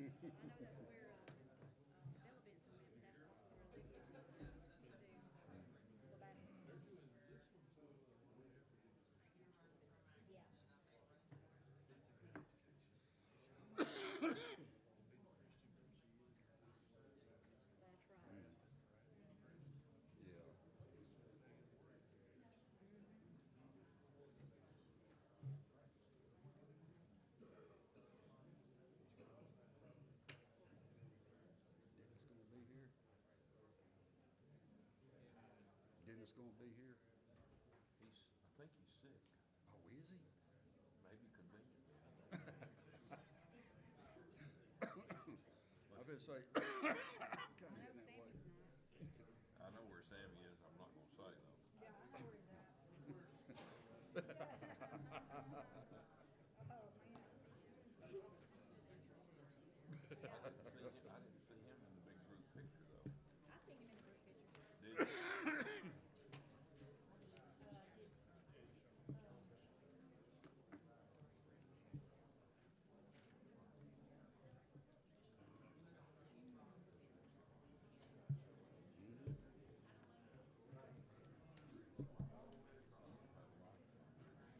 that's where Bella Benson went, but that's also where Olivia just left too. So the basketball. Yeah, that's right. Yeah. Dennis gonna be here? Dennis gonna be here? I think he's sick. Oh, is he? Maybe convenient. I better say, I kinda know getting that way. Sammy's not. I know where Sammy is. I'm not going to say though. Yeah, I know where he's at. Oh man. Yeah, I didn't see him in the big group picture though. I seen him in the group picture. Did you? Did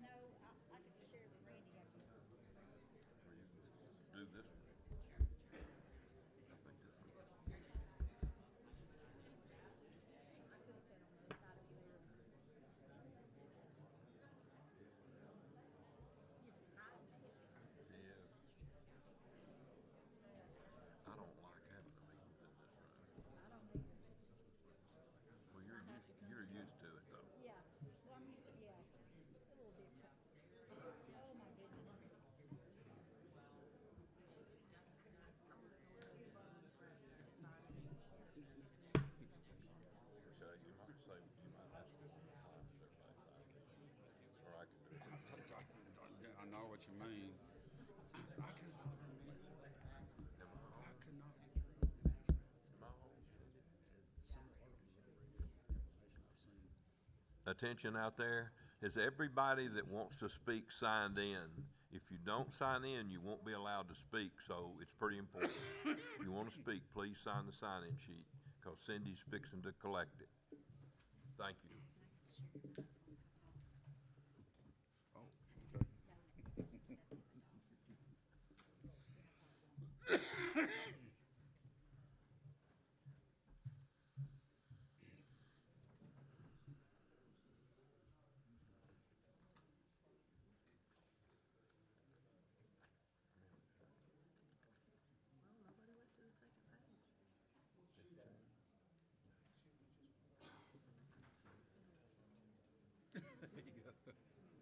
no, I could share with Randy after this. Or you can do this one. I think this one. I could have sat on the other side over there. You're hiding, ain't you? Yeah. I don't like having the meetings in this room. I don't either. Well, I have to come you're in here. used to it though. Yeah. Well, I'm used to, yeah, a little bit. Oh my goodness. So you might ask me one more time if everybody signs in, or I can do it. I know what you mean. I could not remember. Am I I on? could not. Am I on? Some part of the information I've seen. Attention out there. Has everybody that wants to speak signed in? If you don't sign in, you won't be allowed to speak, so it's pretty important. If you want to speak, please sign the sign-in sheet, because Cindy's fixing to collect it. Thank you. Oh, okay. No, no, that's not the dog. Yeah, probably won't. Well, nobody went to the second page. There you go.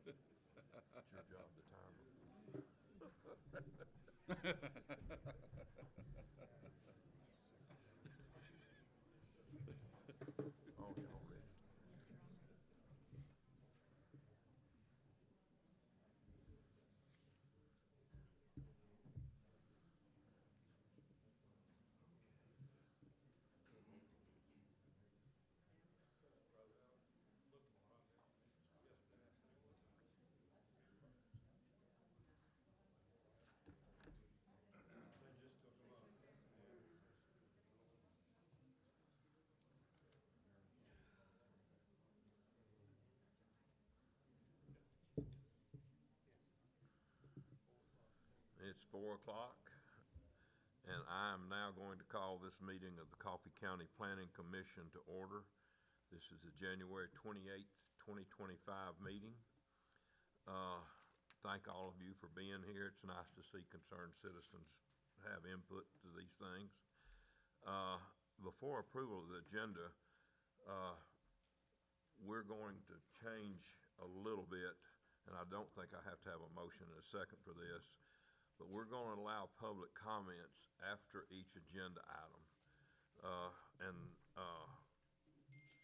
It's your job to time them. Oh, y'all ready? Yes, you're on. It's 4 o'clock, and I am now going to call this meeting of the Coffee County Planning Commission to order. This is the January 28th, 2025 meeting. Thank all of you for being here. It's nice to see concerned citizens have input to these things. Before approval of the agenda, we're going to change a little bit, and I don't think I have to have a motion in a second for this, but we're going to allow public comments after each agenda item. And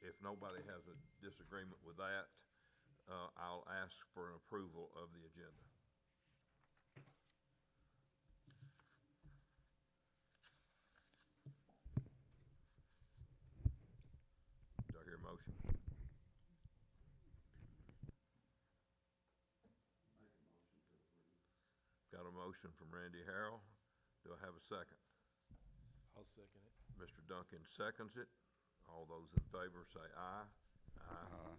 if nobody has a disagreement with that, I'll ask for an approval of the agenda. Do I hear a motion? Got a motion from Randy Harrell. Do I have a second? I'll second it. Mr. Duncan seconds it. All those in favor say aye. Aye.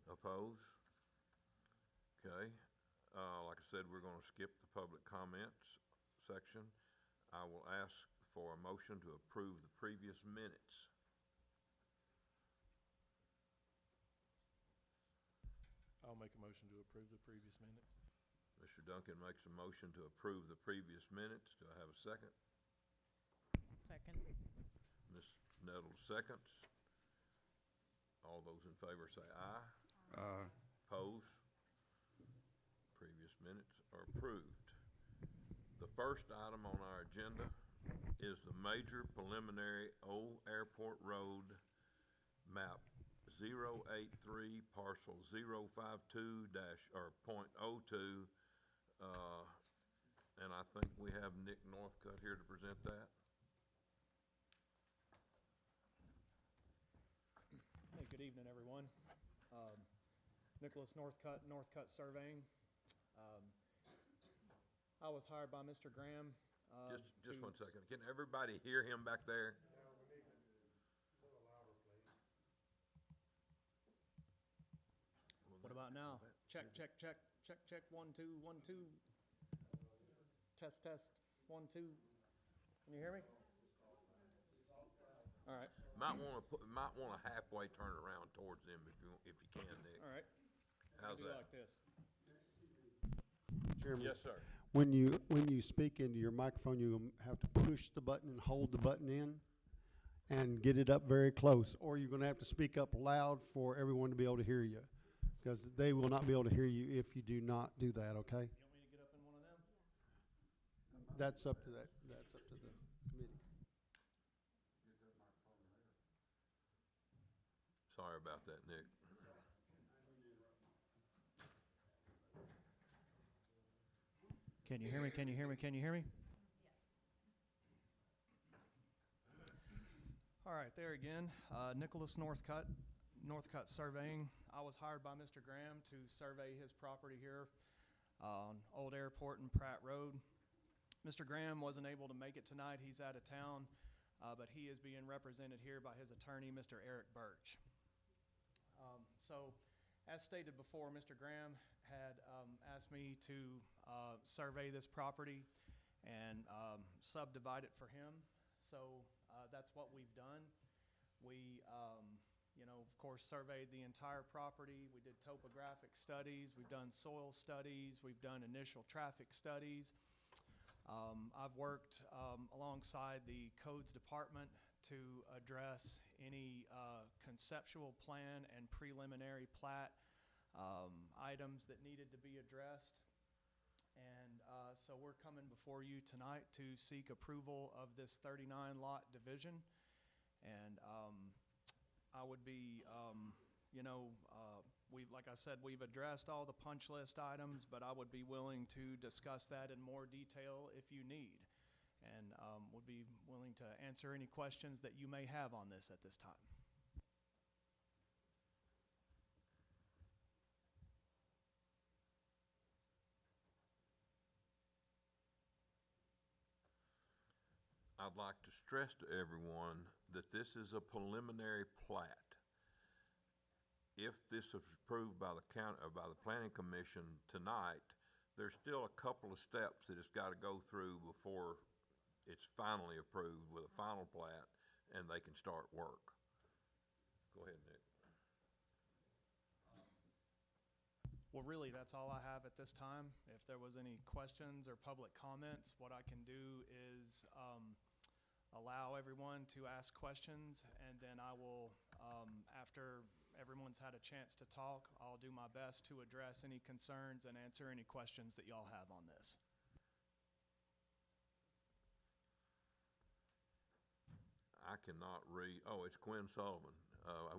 Oppose? Okay. Like I said, we're gonna skip the public comments section. I will ask for a motion to approve the previous minutes. I'll make a motion to approve the previous minutes. Mr. Duncan makes a motion to approve the previous minutes. Do I have a second? Second. Ms. Nettles seconds. All those in favor say aye. Oppose? Previous minutes are approved. The first item on our agenda is the major preliminary Old Airport Road map 083 parcel 052 .02. And I think we have Nick Northcutt here to present that. Hey, good evening, everyone. Nicholas Northcutt, Northcutt Surveying. I was hired by Mr. Graham. Just 1 second. Can everybody hear him back there? What about now? Check, check, check, check, check, 1, 2, 1, 2. Test, test, 1, 2. Can you hear me? All right, Might want to halfway turn around towards them if you can, Nick. all right. How's Do it that? like this. Chairman, Yes, sir. when you speak into your microphone, you have to push the button and hold the button in and get it up very close, or you're gonna have to speak up loud for everyone to be able to hear you, because they will not be able to hear you if you do not do that, okay? You want me to get up in one of them? That's up to the committee. Sorry about that, Nick. Can you hear me? Can you hear me? Can you hear me? All right, there again. Nicholas Northcutt, Northcutt Surveying. I was hired by Mr. Graham to survey his property here on Old Airport and Pratt Road. Mr. Graham wasn't able to make it tonight. He's out of town, but he is being represented here by his attorney, Mr. Eric Birch. So, as stated before, Mr. Graham had asked me to survey this property and subdivide it for him. So that's what we've done. We, of course, surveyed the entire property. We did topographic studies. We've done soil studies. We've done initial traffic studies. I've worked alongside the codes department to address any conceptual plan and preliminary plat items that needed to be addressed. And so we're coming before you tonight to seek approval of this 39 lot division. And I would be, like I said, we've addressed all the punch list items, but I would be willing to discuss that in more detail if you need. And would be willing to answer any questions that you may have on this at this time. I'd like to stress to everyone that this is a preliminary plat. If this is approved by the Planning Commission tonight, there's still a couple of steps that it's got to go through before it's finally approved with a final plat and they can start work. Go ahead, Nick. Well, really, that's all I have at this time. If there was any questions or public comments, what I can do is allow everyone to ask questions, and then I will, after everyone's had a chance to talk, I'll do my best to address any concerns and answer any questions that y'all have on this. I cannot read. Oh, it's Quinn Sullivan.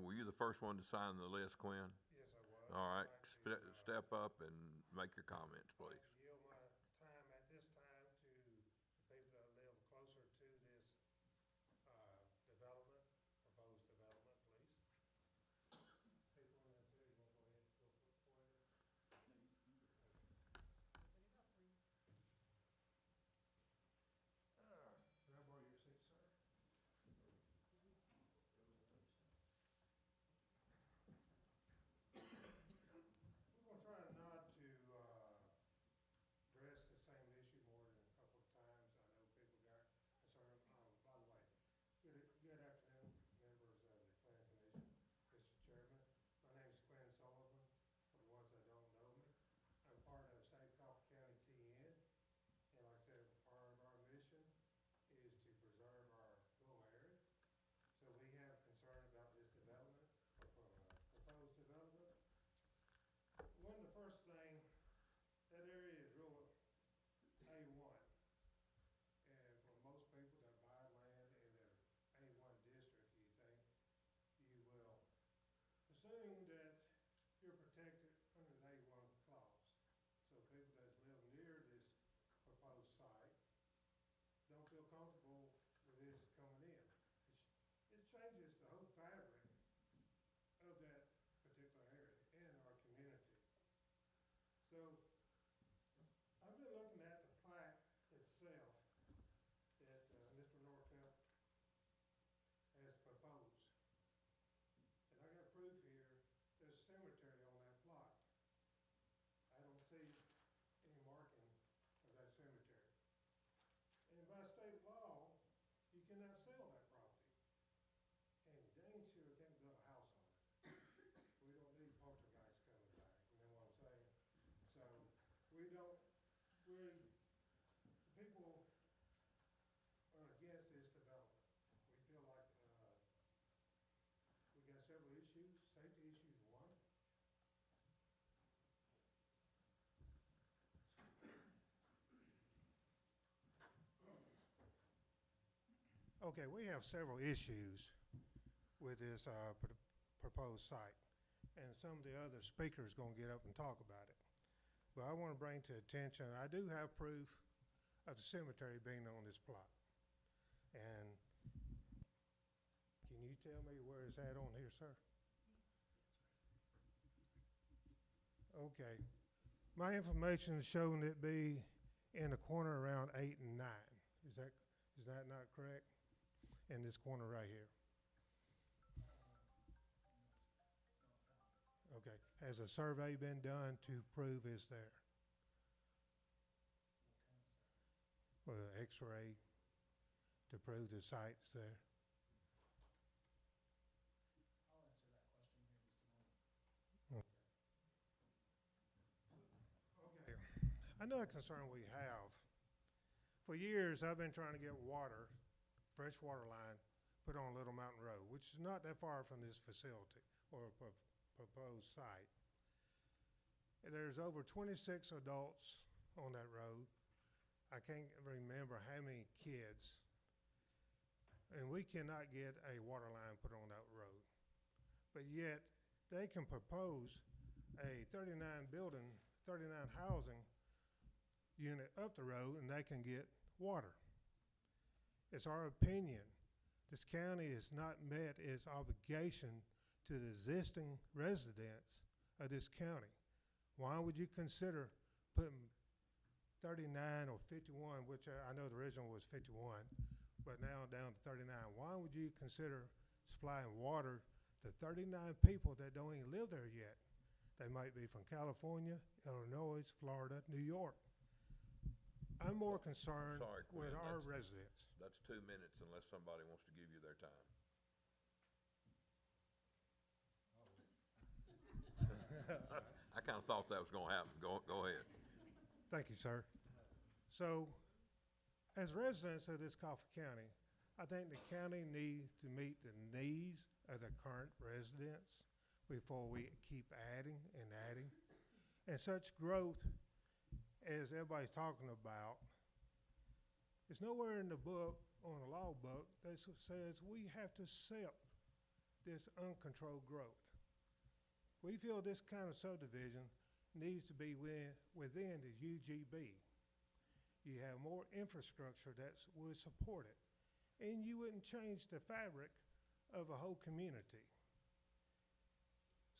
Were you the first one to sign the list, Quinn? Yes, I was. All right, I'd like to, step up and make your comments, please. yield my time at this time to the people that live closer to this development, proposed development, please. People in there too, you want to go ahead and go for it? don't, the people are against this development. We feel like, we got several issues, safety issues, one. Okay, we have several issues with this proposed site, and some of the other speakers gonna get up and talk about it. But I wanna bring to attention, I do have proof of the cemetery being on this plot. And can you tell me where it's at on here, sir? Okay. My information is showing it be in the corner around 8 and 9. Is that not correct? In this corner right here. Okay. Has a survey been done to prove it's there? Well, X-ray to prove the site's there. I'll answer that question here in just a moment. Okay. Another concern we have, for years I've been trying to get water, fresh water line, put on Little Mountain Road, which is not that far from this facility or proposed site. And there's over 26 adults on that road. I can't remember how many kids. And we cannot get a water line put on that road. But yet, they can propose a 39 housing unit up the road, and they can get water. It's our opinion, this county has not met its obligation to the existing residents of this county. Why would you consider putting 39 or 51, which I know the original was 51, but now down to 39. Why would you consider supplying water to 39 people that don't even live there yet? They might be from California, Illinois, Florida, New York. I'm more concerned Sorry, Quinn, with our that's- residents. That's 2 minutes unless somebody wants to give you their time. I kind of thought that was going to happen. Go ahead. Thank you, sir. So, as residents of this Coffee County, I think the county needs to meet the needs of the current residents before we keep adding and adding. And such growth as everybody's talking about, it's nowhere in the book, on the law book, that says we have to accept this uncontrolled growth. We feel this kind of subdivision needs to be within the UGB. You have more infrastructure that would support it, and you wouldn't change the fabric of a whole community.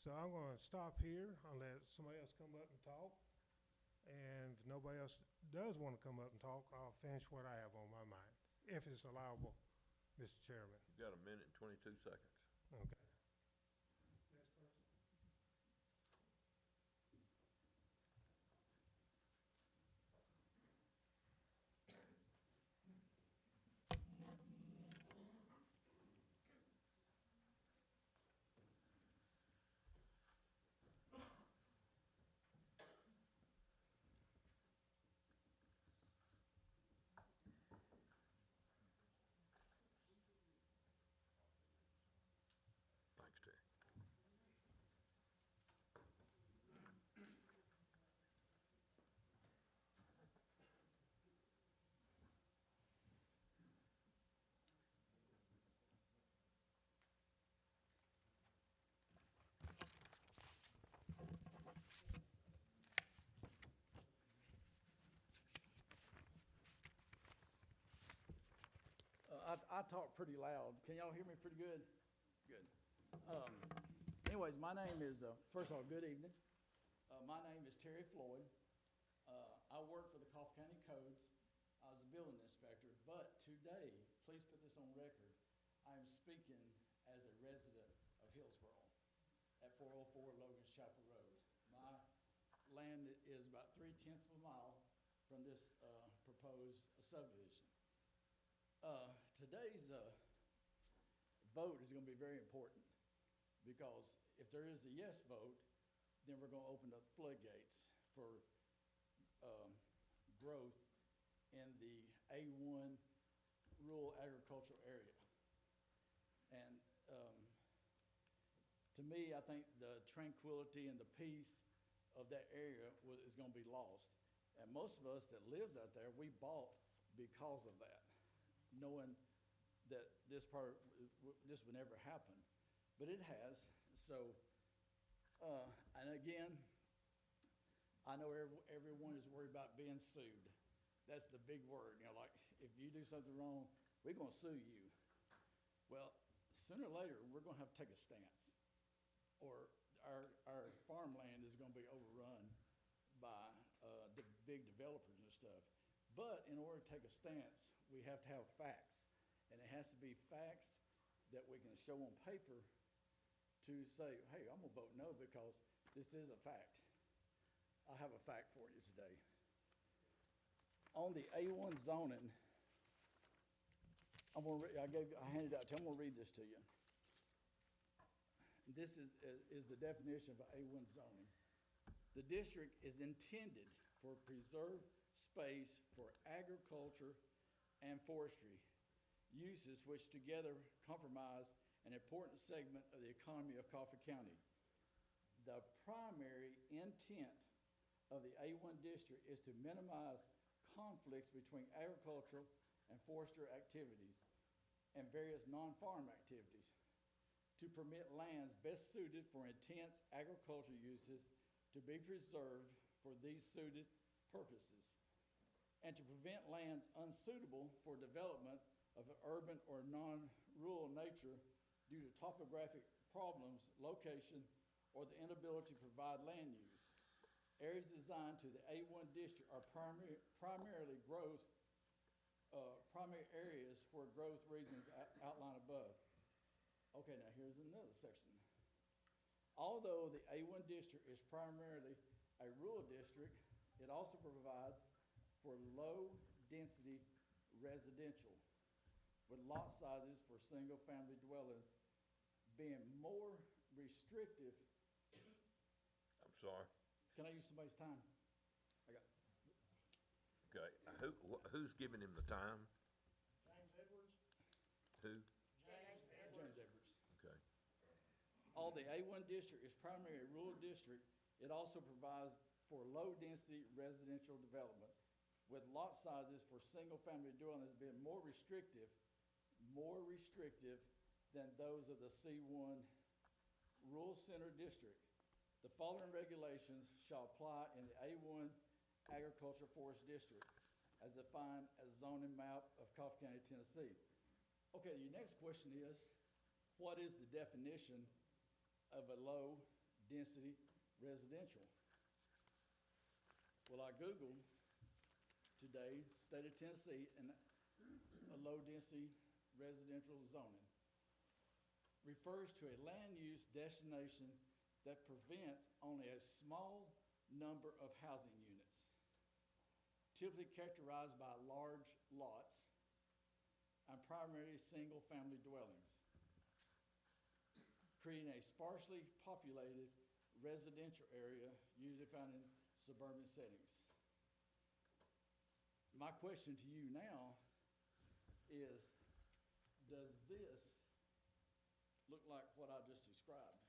So I'm going to stop here and let somebody else come up and talk. And if nobody else does want to come up and talk, I'll finish what I have on my mind, if it's allowable, Mr. Chairman. You got 1 minute and 22 seconds. Okay. Next person. Thanks, Terry. I talk pretty loud. Can y'all hear me pretty good? Good. Anyways, my name is, first of all, good evening. My name is Terry Floyd. I work for the Coffee County Codes. I was a building inspector, but today, please put this on record, I am speaking as a resident of Hillsboro at 404 Logan's Chapel Road. My land is about 3/10 of a mile from this proposed subdivision. Today's vote is going to be very important because if there is a yes vote, then we're going to open up floodgates for growth in the A1 rural agricultural area. And to me, I think the tranquility and the peace of that area is going to be lost. And most of us that lives out there, we bought because of that, knowing that this would never happen. But it has. So, and again, I know everyone is worried about being sued. That's the big word. You know, like, if you do something wrong, we're going to sue you. Well, sooner or later, we're going to have to take a stance, or our farmland is going to be overrun by the big developers and stuff. But in order to take a stance, we have to have facts, and it has to be facts that we can show on paper to say, hey, I'm going to vote no because this is a fact. I have a fact for you today. On the A1 zoning, I handed out to you. I'm going to read this to you. This is the definition of A1 zoning. The district is intended for preserved space for agriculture and forestry uses which together comprise an important segment of the economy of Coffee County. The primary intent of the A1 district is to minimize conflicts between agricultural and forestry activities and various non-farm activities, to permit lands best suited for intense agricultural uses to be preserved for these suited purposes, and to prevent lands unsuitable for development of an urban or non-rural nature due to topographic problems, location, or the inability to provide land use. Areas designed to the A1 district are primarily primary areas where growth regions outlined above. Okay, now here's another section. Although the A1 district is primarily a rural district, it also provides for low-density residential, with lot sizes for single-family dwellings being more restrictive. I'm sorry. Can I use somebody's time? Okay, who's giving him the time? James Edwards? Who? James Edwards. Okay. Although the A1 district is primarily a rural district, it also provides for low-density residential development, with lot sizes for single-family dwellings being more restrictive than those of the C1 Rural Center District. The following regulations shall apply in the A1 Agriculture Forest District as defined as zoning map of Coffee County, Tennessee. Okay, your next question is, what is the definition of a low-density residential? Well, I Googled today, state of Tennessee, and a low-density residential zoning refers to a land use destination that prevents only a small number of housing units, typically characterized by large lots and primarily single-family dwellings, creating a sparsely populated residential area usually found in suburban settings. My question to you now is, does this look like what I just described?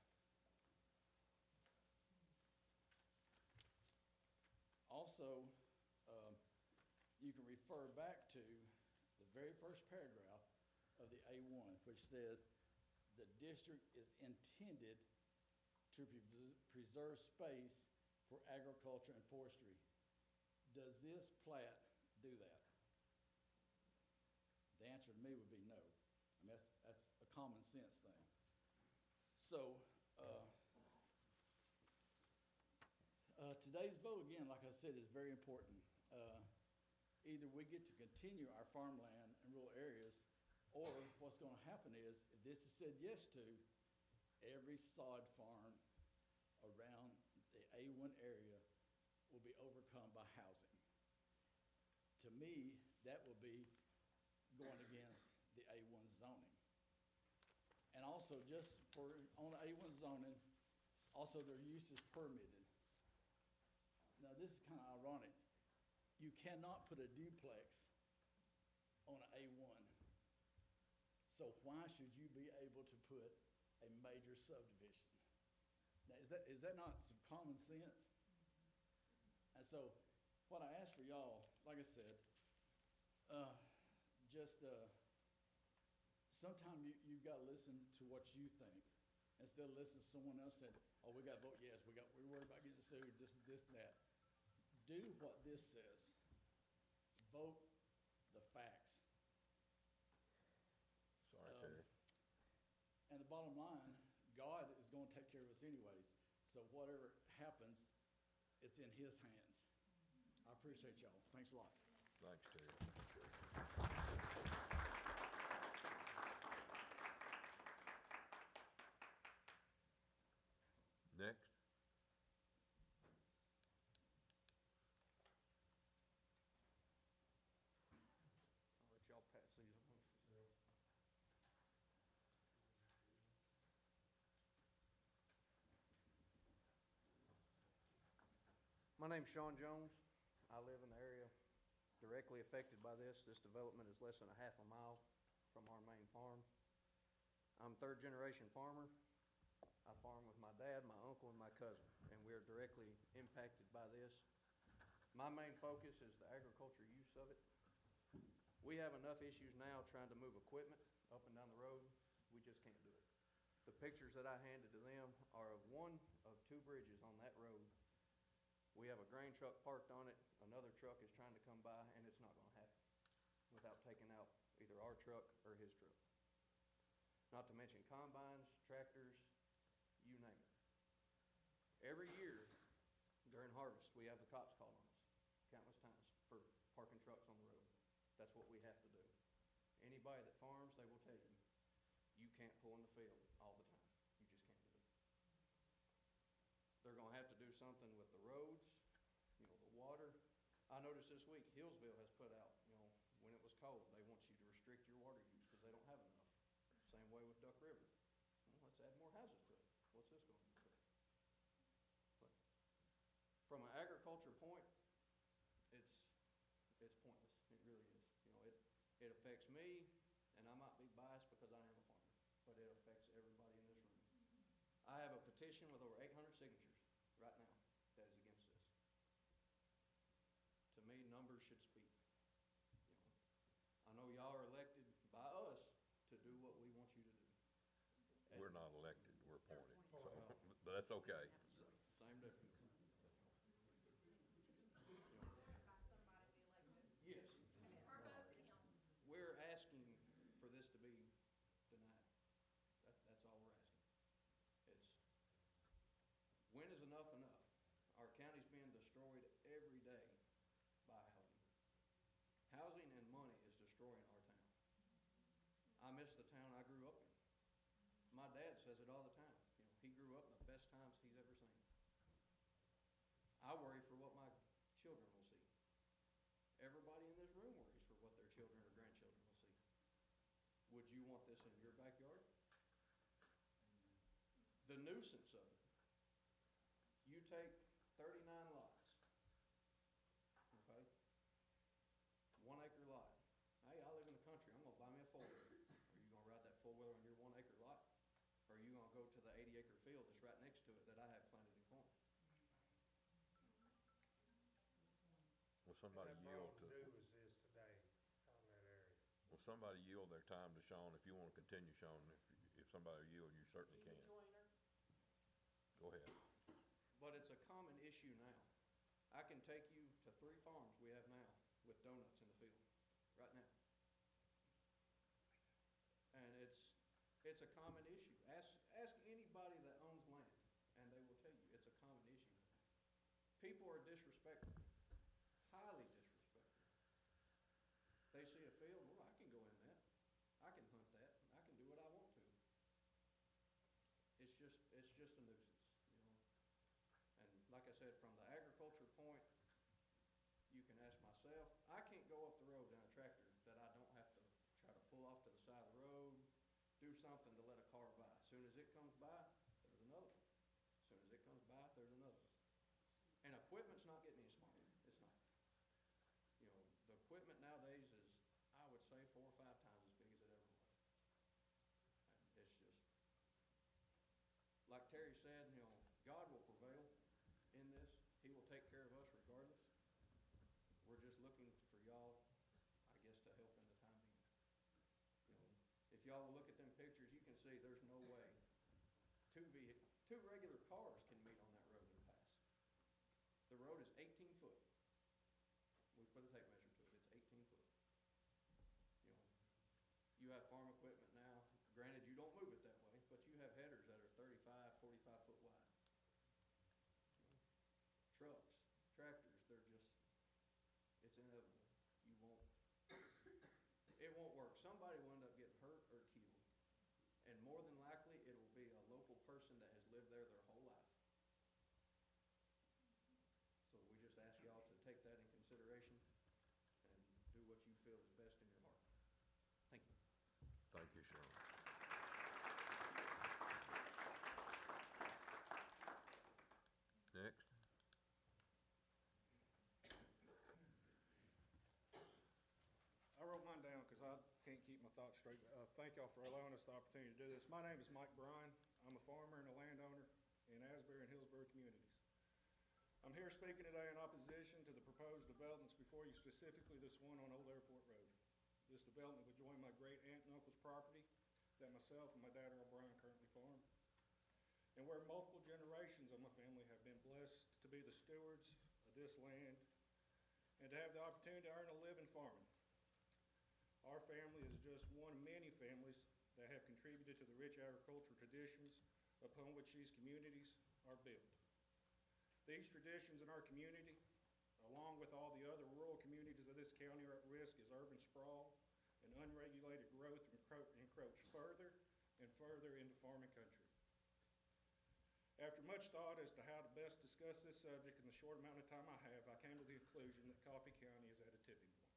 Also, you can refer back to the very first paragraph of the A1, which says the district is intended to preserve space for agriculture and forestry. Does this plat do that? The answer to me would be no. I mean, that's a common sense thing. So, today's vote, again, like I said, is very important. Either we get to continue our farmland and rural areas, or what's going to happen is, if this is said yes to, every sod farm around the A1 area will be overcome by housing. To me, that will be going against the A1 zoning. And also, just for, on the A1 zoning, also their use is permitted. Now, this is kind of ironic. cannot put a duplex on an A1. So why should you be able to put a major subdivision? Now, is that not some common sense? And so, what I ask for y'all, like I said, sometime you've got to listen to what you think instead of listening to someone else saying, oh, we got to vote yes, we're worried about getting sued, this, and that. Do what this says. Vote the facts. Sorry, Terry. And the bottom line, God is going to take care of us anyways. So whatever happens, it's in his hands. I appreciate y'all. Thanks a lot. Thanks, Terry. Next. I'll let y'all pass these amongst yourselves. My name's Sean Jones. I live in the area directly affected by this. This development is less than a half a mile from our main farm. I'm a third-generation farmer. I farm with my dad, my uncle, and my cousin, and we are directly impacted by this. My main focus is the agriculture use of it. We have enough issues now trying to move equipment up and down the road. We just can't do it. The pictures that I handed to them are of one of two bridges on that road. We have a grain truck parked on it. Another truck is trying to come by, and it's not going to happen without taking out either our truck or his truck. Not to mention combines, tractors, you name it. Every year during harvest, we have the cops call on us countless times for parking trucks on the road. That's what we have to do. Anybody that farms, they will tell you, you can't pull in the field all the time. You just can't do it. They're going to have to do something with the roads, the water. I noticed this week, Hillsville has put out, when it was cold, they want you to restrict your water use because they don't have enough. Same way with Duck River. Well, let's add more houses to it. What's this going to do? But from an agriculture point, it's pointless. It really is. It affects me, and I might be biased because I am a farmer, but it affects everybody in this room. I have a petition with over 800 signatures right now that is against this. To me, numbers should speak. I know y'all are elected by us to do what we want you to do. We're not elected, we're appointed, so, but that's okay. Same difference. Yes. We're asking for this to be denied. That's all we're asking. When is enough enough? Our county's being destroyed every day by housing. Housing and money is destroying our town. I miss the town I grew up in. My dad says it all the time. He grew up in the best times he's ever seen. I worry for what my children will see. Everybody in this room worries for what their children or grandchildren will see. Would you want this in your backyard? The nuisance of it. You take 39 lots, okay? 1 acre lot. Hey, I live in the country. I'm going to buy me a four-wheeler. Are you going to ride that four-wheeler on your 1 acre lot? Or are you going to go to the 80-acre field that's right next to it that I have planted in corn? Will somebody yield to, That problem do is this today on that area. will somebody yield their time to Sean? If you want to continue, Sean, if somebody will yield, you certainly can. Go ahead. But it's a common issue now. I can take you to 3 farms we have now with donuts in the field, right now. And it's a common issue. Ask anybody that owns land, and they will tell you it's a common issue. People are disrespectful, highly disrespectful. They see a field, well, I can go in that. I can hunt that. I can do what I want to. It's just a nuisance, And like I said, from the agriculture point, you can ask myself, I can't go up the road in a tractor that I don't have to try to pull off to the side of the road, do something to let a car by. As soon as it comes by, there's another one. As soon as it comes by, there's another one. And equipment's not getting any smarter. It's not. 4 or 5 times as big as it ever was. And it's just, like Terry said, you know, God will prevail in this. He will take care of us regardless. We're just looking for y'all, I guess, to help in the time being. You know, if y'all will look at them pictures, you can see there's no way two regular cars can meet on that road and pass. The road is 18 foot. We put a tape measure to it. It's 18 foot. You know, you have farm equipment now. Granted, you don't move it that way, but you have headers that are 35, 45 foot wide. You know, trucks, tractors, they're just, it's inevitable. You won't, it won't work. Somebody will end up getting hurt or killed. And more than likely, it will be a local person that has lived there their whole life. So we just ask y'all to take that in consideration and do what you feel is best in your heart. Thank you. Thank you, Sean. Next. I wrote mine down because I can't keep my thoughts straight. Thank y'all for allowing us the opportunity to do this. My name is Mike Bryan. I'm a farmer and a landowner in Asbury and Hillsborough communities. I'm here speaking today in opposition to the proposed developments before you, specifically this one on Old Airport Road. This development would join my great aunt and uncle's property that myself and my dad Earl Bryan currently farm, and where multiple generations of my family have been blessed to be the stewards of this land and to have the opportunity to earn a living farming. Our family is just one of many families that have contributed to the rich agricultural traditions upon which these communities are built. These traditions in our community, along with all the other rural communities of this county, are at risk as urban sprawl and unregulated growth encroach further and further into farming country. After much thought as to how to best discuss this subject in the short amount of time I have, I came to the conclusion that Coffee County is at a tipping point.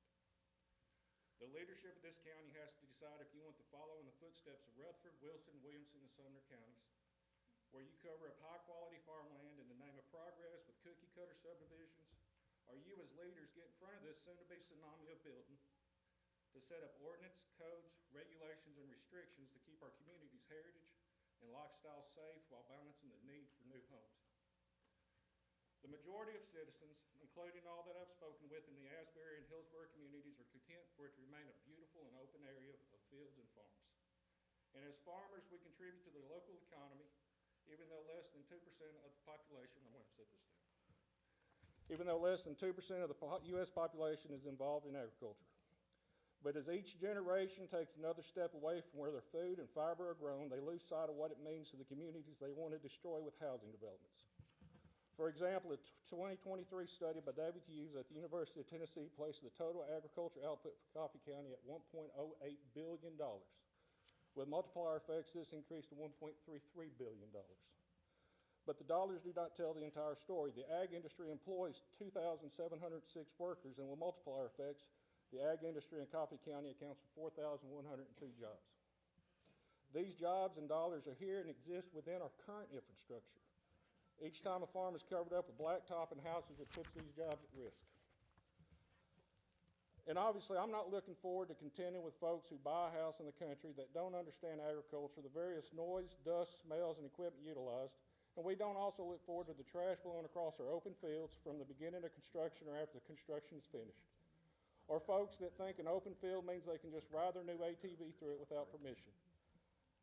The leadership of this county has to decide if you want to follow in the footsteps of Rutherford, Wilson, Williamson, and Sumner counties, where you cover up high-quality farmland in the name of progress with cookie-cutter subdivisions, or you as leaders get in front of this soon-to-be tsunami of building to set up ordinance, codes, regulations, and restrictions to keep our community's heritage and lifestyle safe while balancing the need for new homes. The majority of citizens, including all that I've spoken with in the Asbury and Hillsborough communities, are content for it to remain a beautiful and open area of fields and farms. And as farmers, we contribute to the local economy, even though less than 2% of the population, I'm going to set this down, even though less than 2% of the U.S. population is involved in agriculture. But as each generation takes another step away from where their food and fiber are grown, they lose sight of what it means to the communities they want to destroy with housing developments. For example, a 2023 study by David Hughes at the University of Tennessee placed the total agriculture output for Coffee County at $1.08 billion. With multiplier effects, this increased to $1.33 billion. But the dollars do not tell the entire story. The ag industry employs 2,706 workers, and with multiplier effects, the ag industry in Coffee County accounts for 4,102 jobs. These jobs and dollars are here and exist within our current infrastructure. Each time a farm is covered up with blacktop and houses, it puts these jobs at risk. And obviously, I'm not looking forward to contending with folks who buy a house in the country that don't understand agriculture, the various noise, dust, smells, and equipment utilized. And we don't also look forward to the trash blowing across our open fields from the beginning of construction or after the construction is finished. Or folks that think an open field means they can just ride their new ATV through it without permission.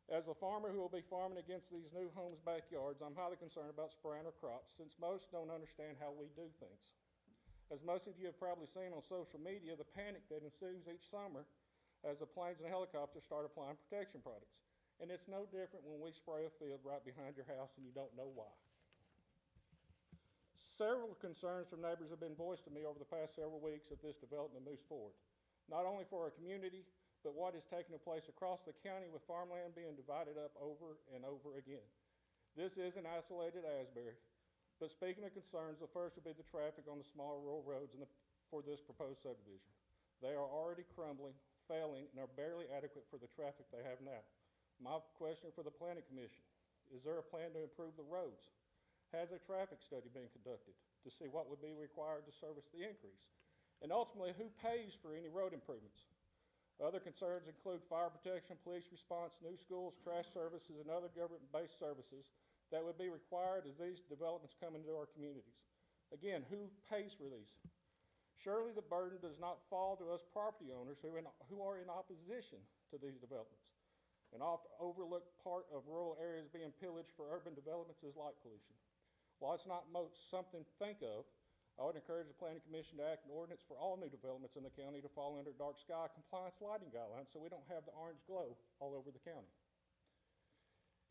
As a farmer who will be farming against these new homes' backyards, I'm highly concerned about spraying our crops, since most don't understand how we do things. As most of you have probably seen on social media, the panic that ensues each summer as the planes and helicopters start applying protection products. And it's no different when we spray a field right behind your house and you don't know why. Several concerns from neighbors have been voiced to me over the past several weeks if this development moves forward, not only for our community, but what is taking place across the county with farmland being divided up over and over again. This isn't isolated Asbury, but speaking of concerns, the first would be the traffic on the small rural roads for this proposed subdivision. They are already crumbling, failing, and are barely adequate for the traffic they have now. My question for the Planning Commission, is there a plan to improve the roads? Has a traffic study been conducted to see what would be required to service the increase? And ultimately, who pays for any road improvements? Other concerns include fire protection, police response, new schools, trash services, and other government-based services that would be required as these developments come into our communities. Again, who pays for these? Surely the burden does not fall to us property owners who are in opposition to these developments. An oft overlooked part of rural areas being pillaged for urban developments is light pollution. While it's not something to think of, I would encourage the Planning Commission to act an ordinance for all new developments in the county to fall under dark sky compliance lighting guidelines so we don't have the orange glow all over the county.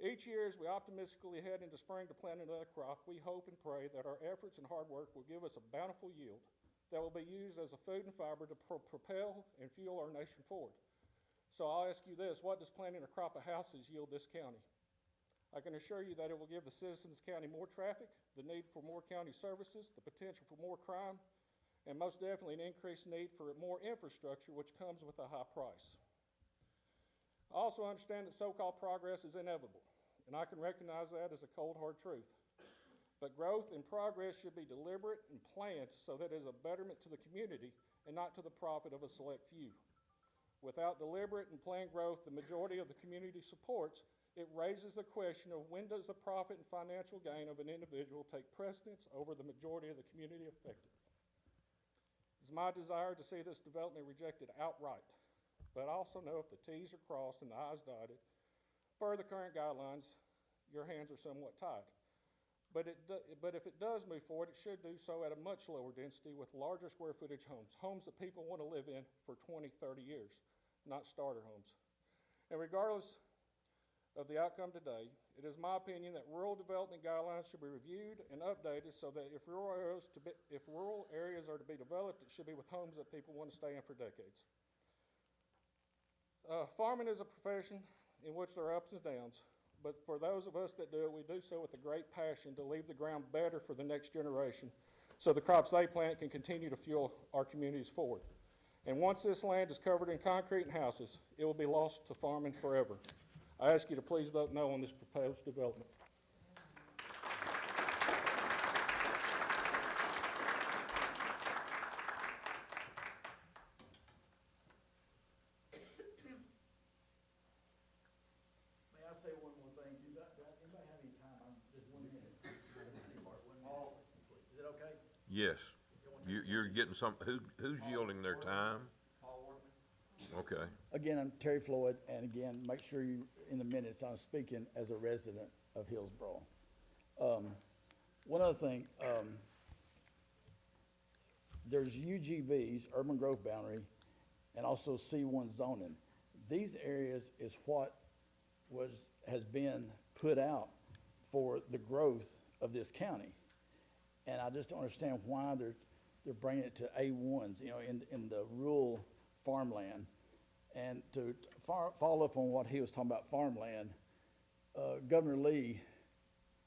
Each year, as we optimistically head into spring to plant another crop, we hope and pray that our efforts and hard work will give us a bountiful yield that will be used as a food and fiber to propel and fuel our nation forward. So I'll ask you this, what does planting a crop of houses yield this county? I can assure you that it will give the citizens of the county more traffic, the need for more county services, the potential for more crime, and most definitely an increased need for more infrastructure, which comes with a high price. I also understand that so-called progress is inevitable, and I can recognize that as a cold, hard truth. But growth and progress should be deliberate and planned so that it is a betterment to the community and not to the profit of a select few. Without deliberate and planned growth the majority of the community supports, it raises the question of when does the profit and financial gain of an individual take precedence over the majority of the community affected. It's my desire to see this development rejected outright, but I also know if the T's are crossed and the I's dotted, per the current guidelines, your hands are somewhat tied. But if it does move forward, it should do so at a much lower density with larger square footage homes, homes that people want to live in for 20, 30 years, not starter homes. And regardless of the outcome today, it is my opinion that rural development guidelines should be reviewed and updated so that if rural areas are to be developed, it should be with homes that people want to stay in for decades. Farming is a profession in which there are ups and downs, but for those of us that do it, we do so with a great passion to leave the ground better for the next generation so the crops they plant can continue to fuel our communities forward. And once this land is covered in concrete and houses, it will be lost to farming forever. I ask you to please vote no on this proposed development. May I say one more thing? Does anybody have any time? I'm just 1 minute. Is it okay? Yes. You're getting who's yielding their time? Okay. Again, I'm Terry Floyd, and again, make sure you, in the minutes, I'm speaking as a resident of Hillsborough. One other thing, there's UGBs, urban growth boundary, and also C1 zoning. These areas is what has been put out for the growth of this county. And I just don't understand why they're bringing it to A1s, you know, in the rural farmland. And to follow up on what he was talking about farmland, Governor Lee,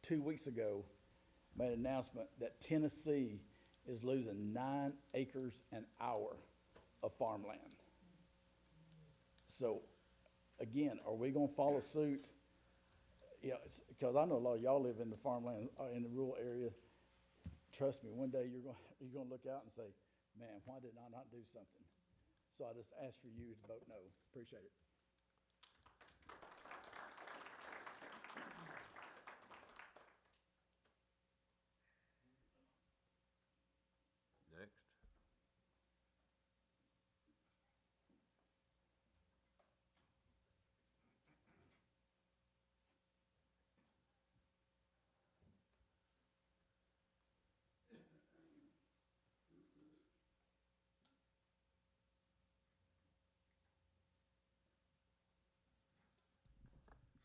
2 weeks ago, made an announcement that Tennessee is losing 9 acres an hour of farmland. So, again, are we gonna follow suit? Yeah, because I know a lot of y'all live in the farmland, in the rural area. Trust me, one day you're gonna look out and say, man, why did I not do something? So I just ask for you to vote no. Appreciate it. Next.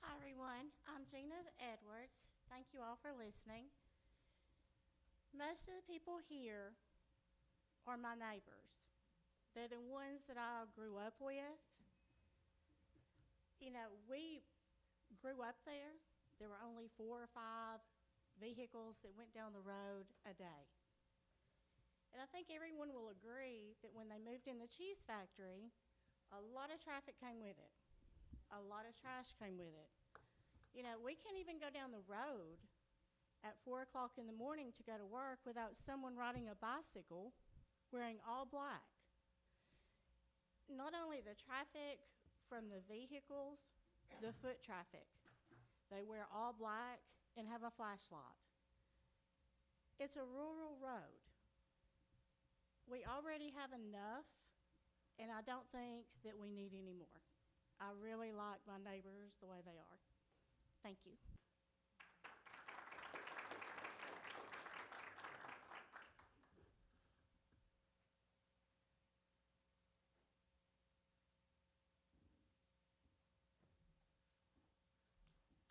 Hi, everyone. I'm Gina Edwards. Thank you all for listening. Most of the people here are my neighbors. They're the ones that I grew up with. You know, we grew up there. There were only 4 or 5 vehicles that went down the road a day. And I think everyone will agree that when they moved in the cheese factory, a lot of traffic came with it. A lot of trash came with it. You know, we can't even go down the road at 4 o'clock in the morning to go to work without someone riding a bicycle wearing all black. not only the traffic from the vehicles, the foot traffic. They wear all black and have a flashlight. It's a rural road. We already have enough, and I don't think that we need any more. I really like my neighbors the way they are. Thank you.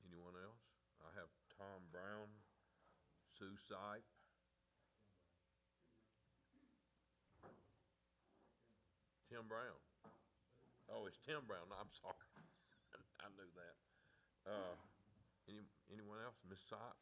Anyone else? I have Tom Brown, Sue Sipe. Tim Brown. Oh, it's Tim Brown. I'm sorry. I knew that. Anyone else? Miss Sipe?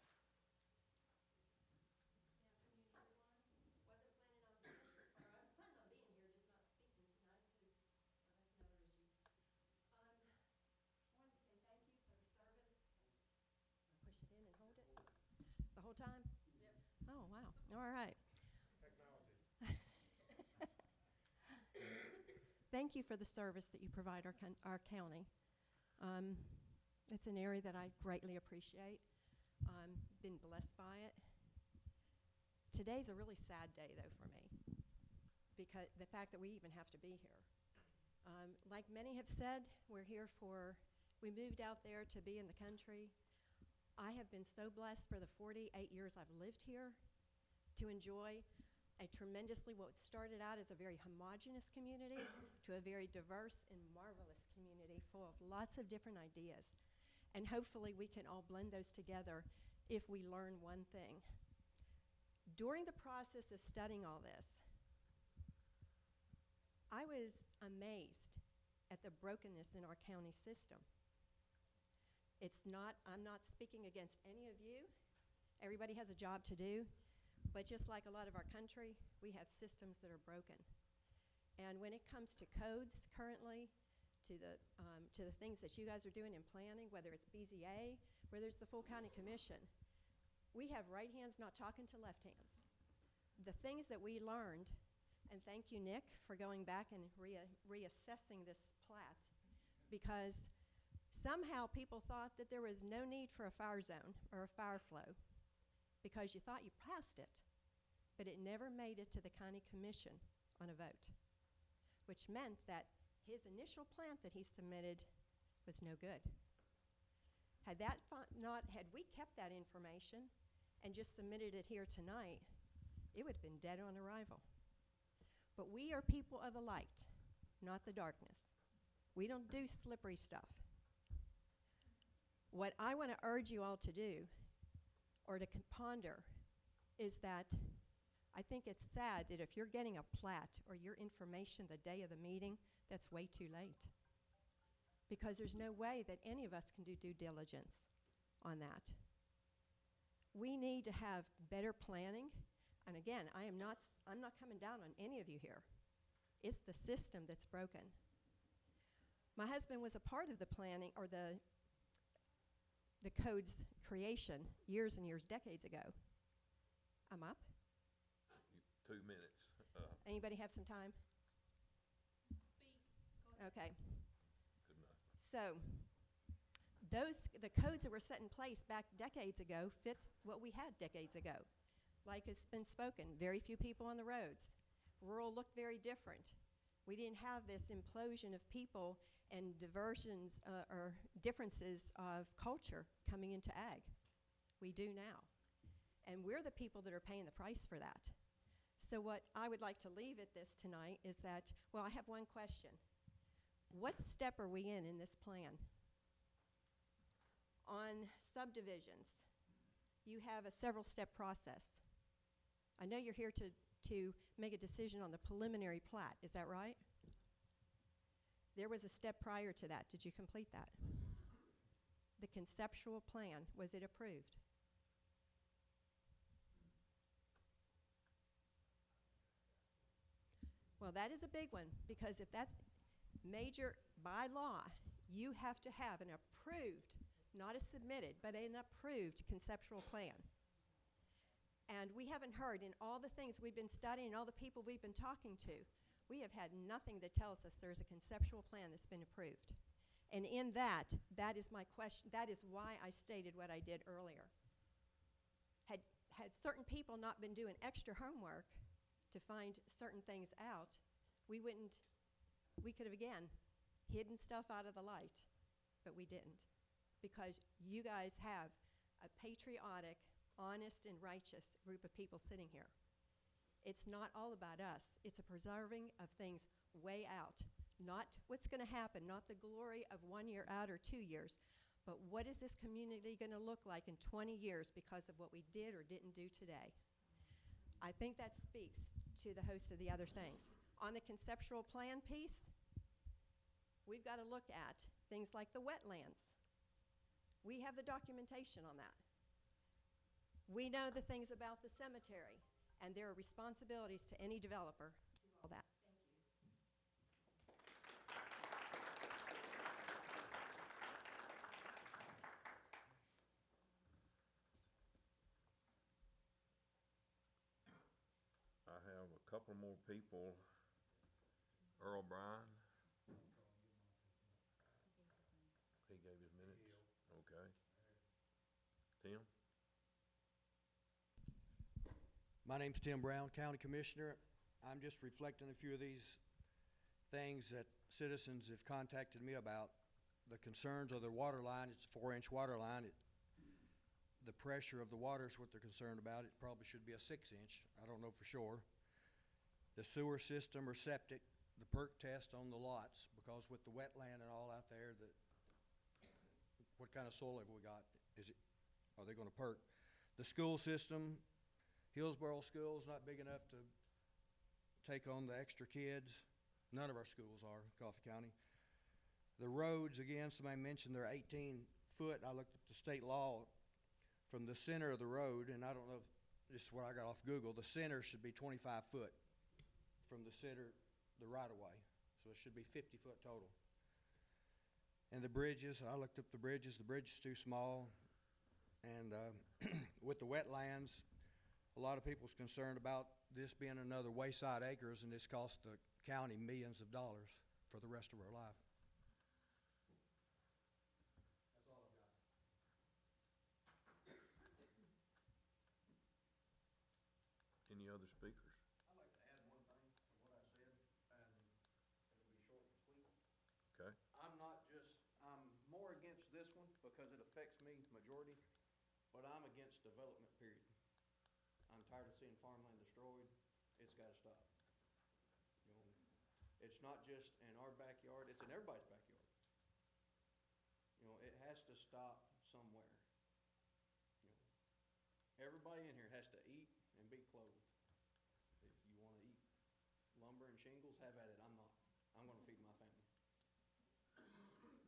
Push it in and hold it the whole time? Yep. Oh, wow. All right. Technology. Thank you for the service that you provide our county. It's an area that I greatly appreciate. Been blessed by it. Today's a really sad day, though, for me, because the fact that we even have to be here. Like many have said, we moved out there to be in the country. I have been so blessed for the 48 years I've lived here to enjoy what started out as a very homogeneous community to a very diverse and marvelous community full of lots of different ideas. And hopefully we can all blend those together if we learn one thing. During the process of studying all this, I was amazed at the brokenness in our county system. I'm not speaking against any of you. Everybody has a job to do. But just like a lot of our country, we have systems that are broken. And when it comes to codes currently, to the things that you guys are doing in planning, whether it's BZA, whether it's the full county commission, we have right hands not talking to left hands. The things that we learned, and thank you, Nick, for going back and reassessing this plat, because somehow people thought that there was no need for a fire zone or a fire flow, because you thought you passed it, but it never made it to the county commission on a vote, which meant that his initial plat that he submitted was no good. Had we kept that information and just submitted it here tonight, it would have been dead on arrival. But we are people of the light, not the darkness. We don't do slippery stuff. What I want to urge you all to do, or to ponder, is that I think it's sad that if you're getting a plat or your information the day of the meeting, that's way too late. Because there's no way that any of us can do due diligence on that. We need to have better planning. And again, I'm not coming down on any of you here. It's the system that's broken. My husband was a part of the planning, or the code's creation years and years, decades ago. I'm up. 2 minutes. Anybody have some time? Speak. Okay. Good enough. So the codes that were set in place back decades ago fit what we had decades ago. Like it's been spoken, very few people on the roads. Rural looked very different. We didn't have this implosion of people and diversions or differences of culture coming into ag. We do now. And we're the people that are paying the price for that. So what I would like to leave at this tonight is that, well, I have one question. What step are we in this plan? On subdivisions, you have a several-step process. I know you're here to make a decision on the preliminary plat, is that right? There was a step prior to that. Did you complete that? The conceptual plan, was it approved? Well, that is a big one, because if that's major by law, you have to have an approved, not a submitted, but an approved conceptual plan. And we haven't heard, in all the things we've been studying, all the people we've been talking to, We have had nothing that tells us there's a conceptual plan that's been approved. And in that is my question, that is why I stated what I did earlier. Had certain people not been doing extra homework to find certain things out, we could have, again, hidden stuff out of the light, but we didn't. Because you guys have a patriotic, honest, and righteous group of people sitting here. It's not all about us. It's a preserving of things way out. Not what's going to happen, not the glory of 1 year out or 2 years, but what is this community going to look like in 20 years because of what we did or didn't do today? I think that speaks to the host of the other things. On the conceptual plan piece, we've got to look at things like the wetlands. We have the documentation on that. We know the things about the cemetery, and there are responsibilities to any developer to do all that. I have a couple more people. Earl Bryan. He gave his minutes? Okay. Tim? My name's Tim Brown, County Commissioner. I'm just reflecting a few of these things that citizens have contacted me about. The concerns of their water line, it's a 4-inch water line. The pressure of the water is what they're concerned about. It probably should be a 6-inch. I don't know for sure. The sewer system or septic, the perk test on the lots, because with the wetland and all out there, what kind of soil have we got? Are they gonna perk? The school system, Hillsborough School's not big enough to take on the extra kids. None of our schools are, Coffee County. The roads, again, somebody mentioned they're 18 foot. I looked at the state law from the center of the road, and I don't know if this is what I got off Google. The center should be 25 foot from the center, the right-of-way. So it should be 50 foot total. And the bridges, I looked up the bridge is too small. And with the wetlands, a lot of people's concerned about this being another wayside acres, and this costs the county millions of dollars for the rest of our life. That's all I've got. Any other speakers? I'd like to add one thing to what I said, and it'll be short and sweet. Okay. I'm more against this one because it affects me majority, but I'm against development, period. I'm tired of seeing farmland destroyed. It's gotta stop. You know, it's not just in our backyard, it's in everybody's backyard. You know, it has to stop somewhere. You know, everybody in here has to eat and be clothed. If you wanna eat lumber and shingles, have at it. I'm not. I'm gonna feed my family.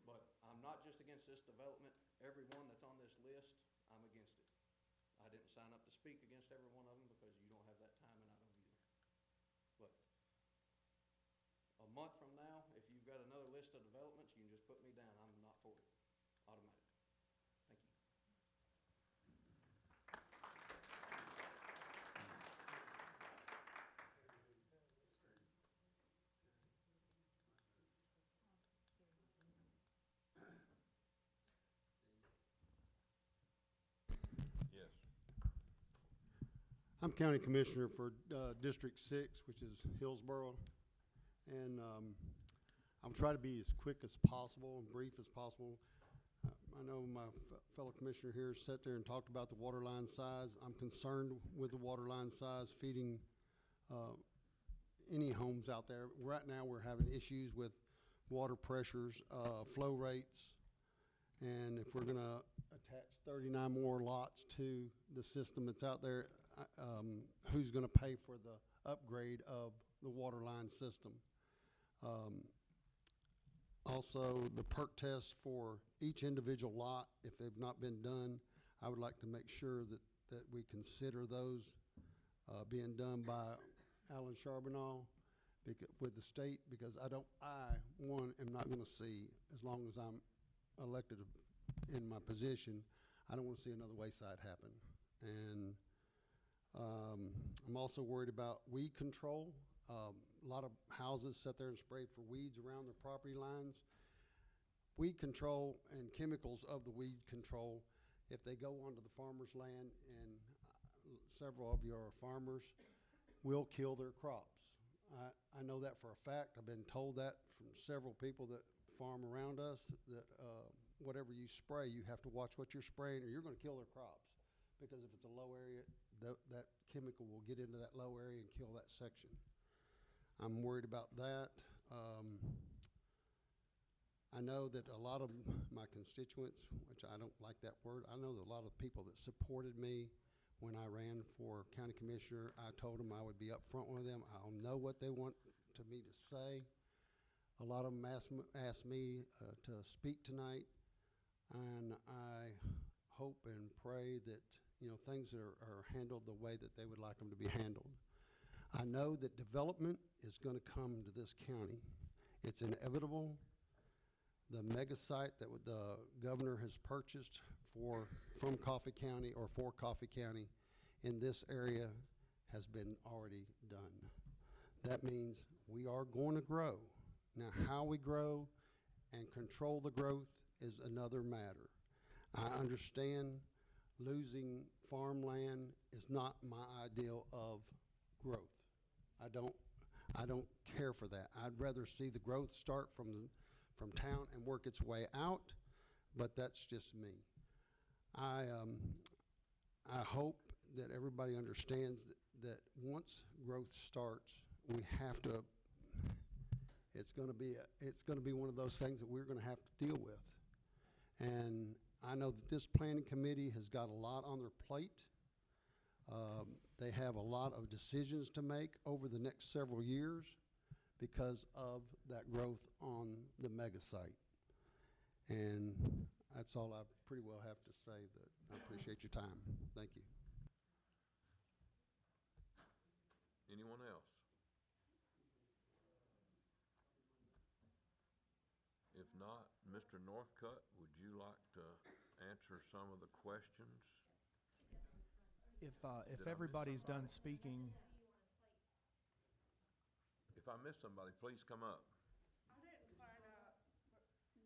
But I'm not just against this development. Everyone that's on this list, I'm against it. I didn't sign up to speak against every one of them because you don't have that time and I don't either. But a month from now, if you've got another list of developments, you can just put me down. I'm not for it. Automatic. Thank you. Yes. I'm County Commissioner for District 6, which is Hillsborough. And I'll try to be as quick as possible and brief as possible. I know my fellow commissioner here sat there and talked about the water line size. I'm concerned with the water line size feeding any homes out there. Right now, we're having issues with water pressures, flow rates, and if we're gonna attach 39 more lots to the system that's out there, who's gonna pay for the upgrade of the water line system? Also, the perk tests for each individual lot, if they've not been done, I would like to make sure that we consider those being done by Alan Charbonneau with the state, because I, am not gonna see, as long as I'm elected in my position, I don't wanna see another wayside happen. And I'm also worried about weed control. a lot of houses sit there and spray for weeds around their property lines. Weed control and chemicals of the weed control, if they go onto the farmer's land, and several of you are farmers, will kill their crops. I know that for a fact. I've been told that from several people that farm around us, that whatever you spray, you have to watch what you're spraying or you're going to kill their crops. Because if it's a low area, that chemical will get into that low area and kill that section. I'm worried about that. I know that a lot of my constituents, which I don't like that word, I know that a lot of people that supported me when I ran for county commissioner, I told them I would be up front with them. I'll know what they want me to say. A lot of them asked me to speak tonight, and I hope and pray that, you know, things are handled the way that they would like them to be handled. I know that development is going to come to this county. It's inevitable. The mega site that the governor has purchased from Coffee County or for Coffee County in this area has been already done. That means we are going to grow. Now, how we grow and control the growth is another matter. I understand losing farmland is not my ideal of growth. I don't care for that. I'd rather see the growth start from town and work its way out, but that's just me. I hope that everybody understands that once growth starts, we have to. It's going to be one of those things that we're going to have to deal with. And I know that this planning committee has got a lot on their plate. They have a lot of decisions to make over the next several years because of that growth on the mega site. And that's all I pretty well have to say. That I appreciate your time. Thank you. Anyone else? If not, Mr. Northcutt, would you like to answer some of the questions? If Did I miss everybody's done somebody? speaking, If I miss somebody, please come up. I didn't sign up.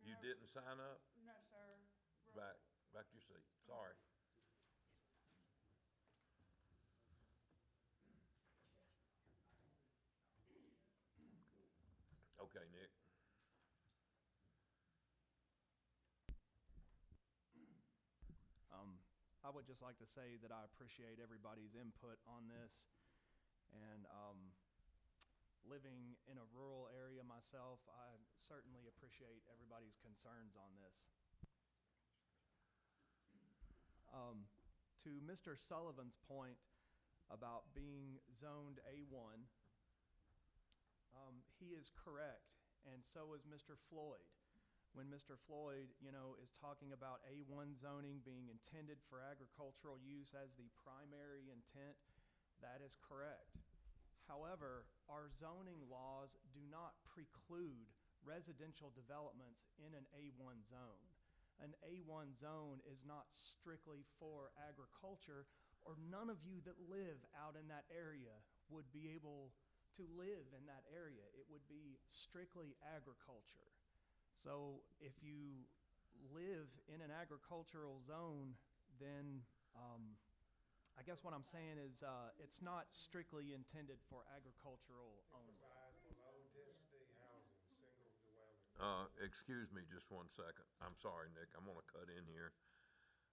You didn't sign up? No, sir. Back to your seat. Sorry. Okay, Nick. I would just like to say that I appreciate everybody's input on this. And living in a rural area myself, I certainly appreciate everybody's concerns on this. To Mr. Sullivan's point about being zoned A1, he is correct, and so is Mr. Floyd. When Mr. Floyd, is talking about A1 zoning being intended for agricultural use as the primary intent, that is correct. However, our zoning laws do not preclude residential developments in an A1 zone. An A1 zone is not strictly for agriculture, or none of you that live out in that area would be able to live in that area. It would be strictly agriculture. So if you live in an agricultural zone, then I guess what I'm saying is it's not strictly intended for agricultural only. Provide for low-density housing, single dwelling. Excuse me just one second. I'm sorry, Nick. I'm going to cut in here.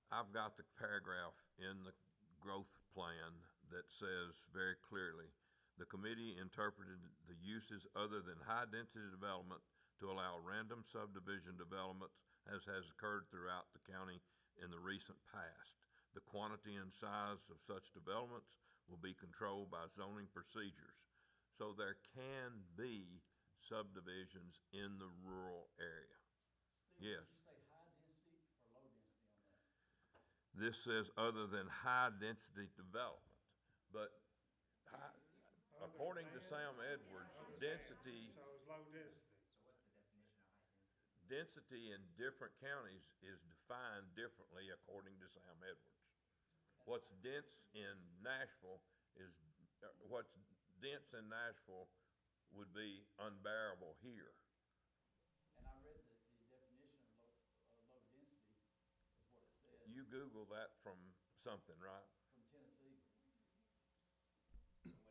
I've got the paragraph in the growth plan that says very clearly, the committee interpreted the uses other than high-density development to allow random subdivision developments as has occurred throughout the county in the recent past. The quantity and size of such developments will be controlled by zoning procedures. So there can be subdivisions in the rural area. Steve, Yes. Did you say high density or low density on that? This says other than high-density development, but according to Sam Edwards, density. So it's low density. Density in different counties is defined differently according to Sam Edwards. What's dense in Nashville would be unbearable here. And I read the definition of low density is what it says You Google that from something, right? from Tennessee.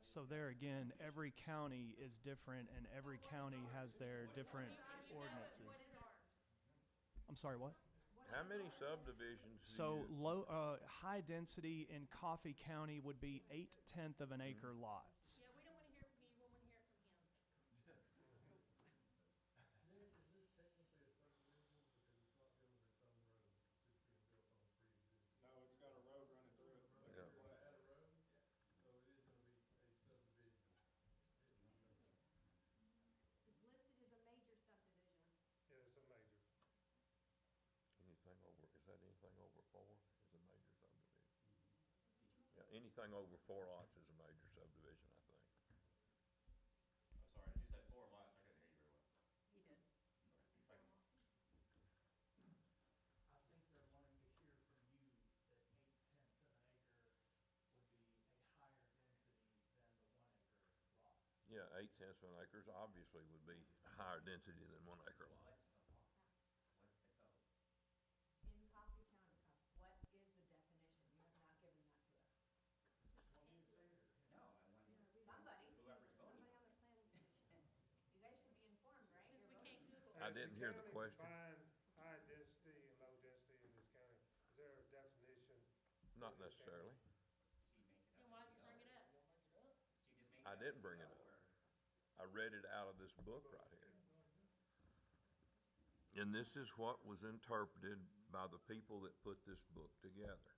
So there again, every county is different and every county has their different ordinances. I'm sorry, what? How many subdivisions do So you? high density in Coffee County would be 8/10 of an acre lots. Yeah, we don't wanna hear from you, we wanna hear it from him. No, it's got a road running through it. Yeah. It's listed as a major subdivision. Yeah, it's a major. Anything over, is that anything over 4 is a major subdivision? Yeah, anything over 4 lots is a major subdivision, I think. I'm sorry, did you say 4 lots? I couldn't hear you very well. He did. Thank you. I think they're wanting to hear from you that 8/10 of an acre would be a higher density than the 1 acre lots. Yeah, 8/10 of an acre obviously would be higher density than 1 acre lot. What's the code? In Coffee County, what is the definition? You have not given that to us. No, I want Somebody, whoever's voting. somebody on the planning commission. You guys should be informed, right? Since You're we voting. can't Google. I didn't hear the Has question. the county defined high density and low density in this county? Is there a definition? Not necessarily. Then why'd you bring it up? I didn't bring it up. I read it out of this book right here. And this is what was interpreted by the people that put this book together.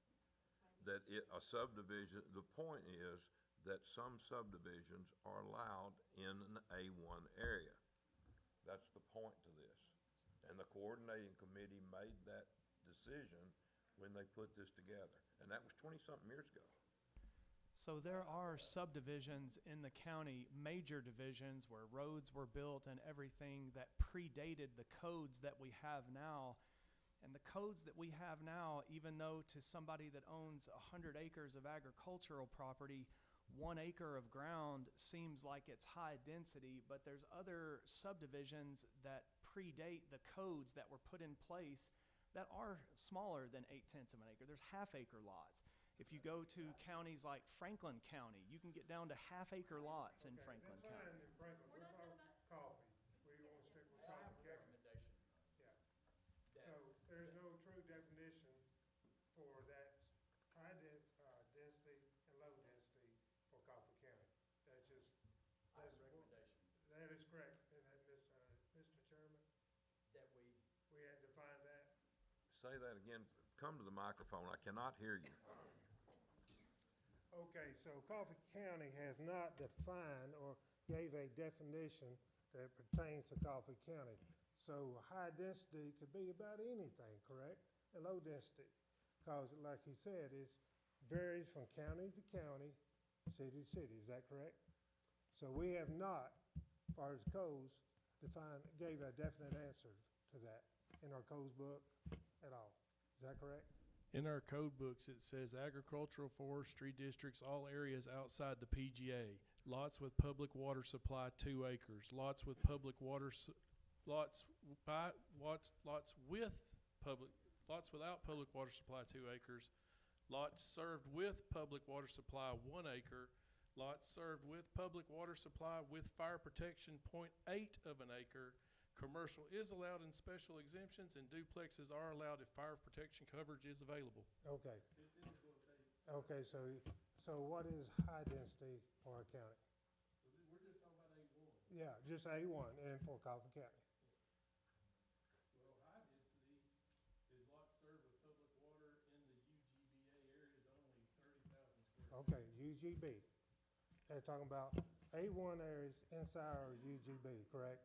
That a subdivision, the point is that some subdivisions are allowed in an A1 area. That's the point to this. And the coordinating committee made that decision when they put this together. And that was 20-something years ago. So there are subdivisions in the county, major divisions where roads were built and everything that predated the codes that we have now. And the codes that we have now, even though to somebody that owns 100 acres of agricultural property, 1 acre of ground seems like it's high density, but there's other subdivisions that predate the codes that were put in place that are smaller than 8/10 of an acre. There's half-acre lots. If you go to counties like Franklin County, you can get down to half-acre lots in Franklin That's County. fine in Franklin, we're talking coffee. We want to stick with I have coffee a county. recommendation. Yeah. that- So there's no true definition for that density and low density for Coffee County. That's just, I have that's, a recommendation that is correct. And that, Mr. Chairman, that we had to find that. Say that again. Come to the microphone. I cannot hear you. Okay, so Coffee County has not defined or gave a definition that pertains to Coffee County. So high density could be about anything, correct? And low density, because like he said, it varies from county to county, city to city, is that correct? So we have not, as far as codes, gave a definite answer to that in our codes book at all. Is that correct? In our code books, it says agricultural forestry districts, all areas outside the PGA. Lots with public water supply, 2 acres. Lots with public water, lots without public water supply, 2 acres. Lots served with public water supply, 1 acre. Lots served with public water supply with fire protection, 0.8 of an acre. Commercial is allowed in special exemptions, and duplexes are allowed if fire protection coverage is available. Okay. Okay, so what is high density for our county? We're just talking about A1. Yeah, just A1 and for Coffee County. Well, high density is lots served with public water in the UGBA areas only, 30,000 square. Okay, UGB. They're talking about A1 areas inside our UGB, correct?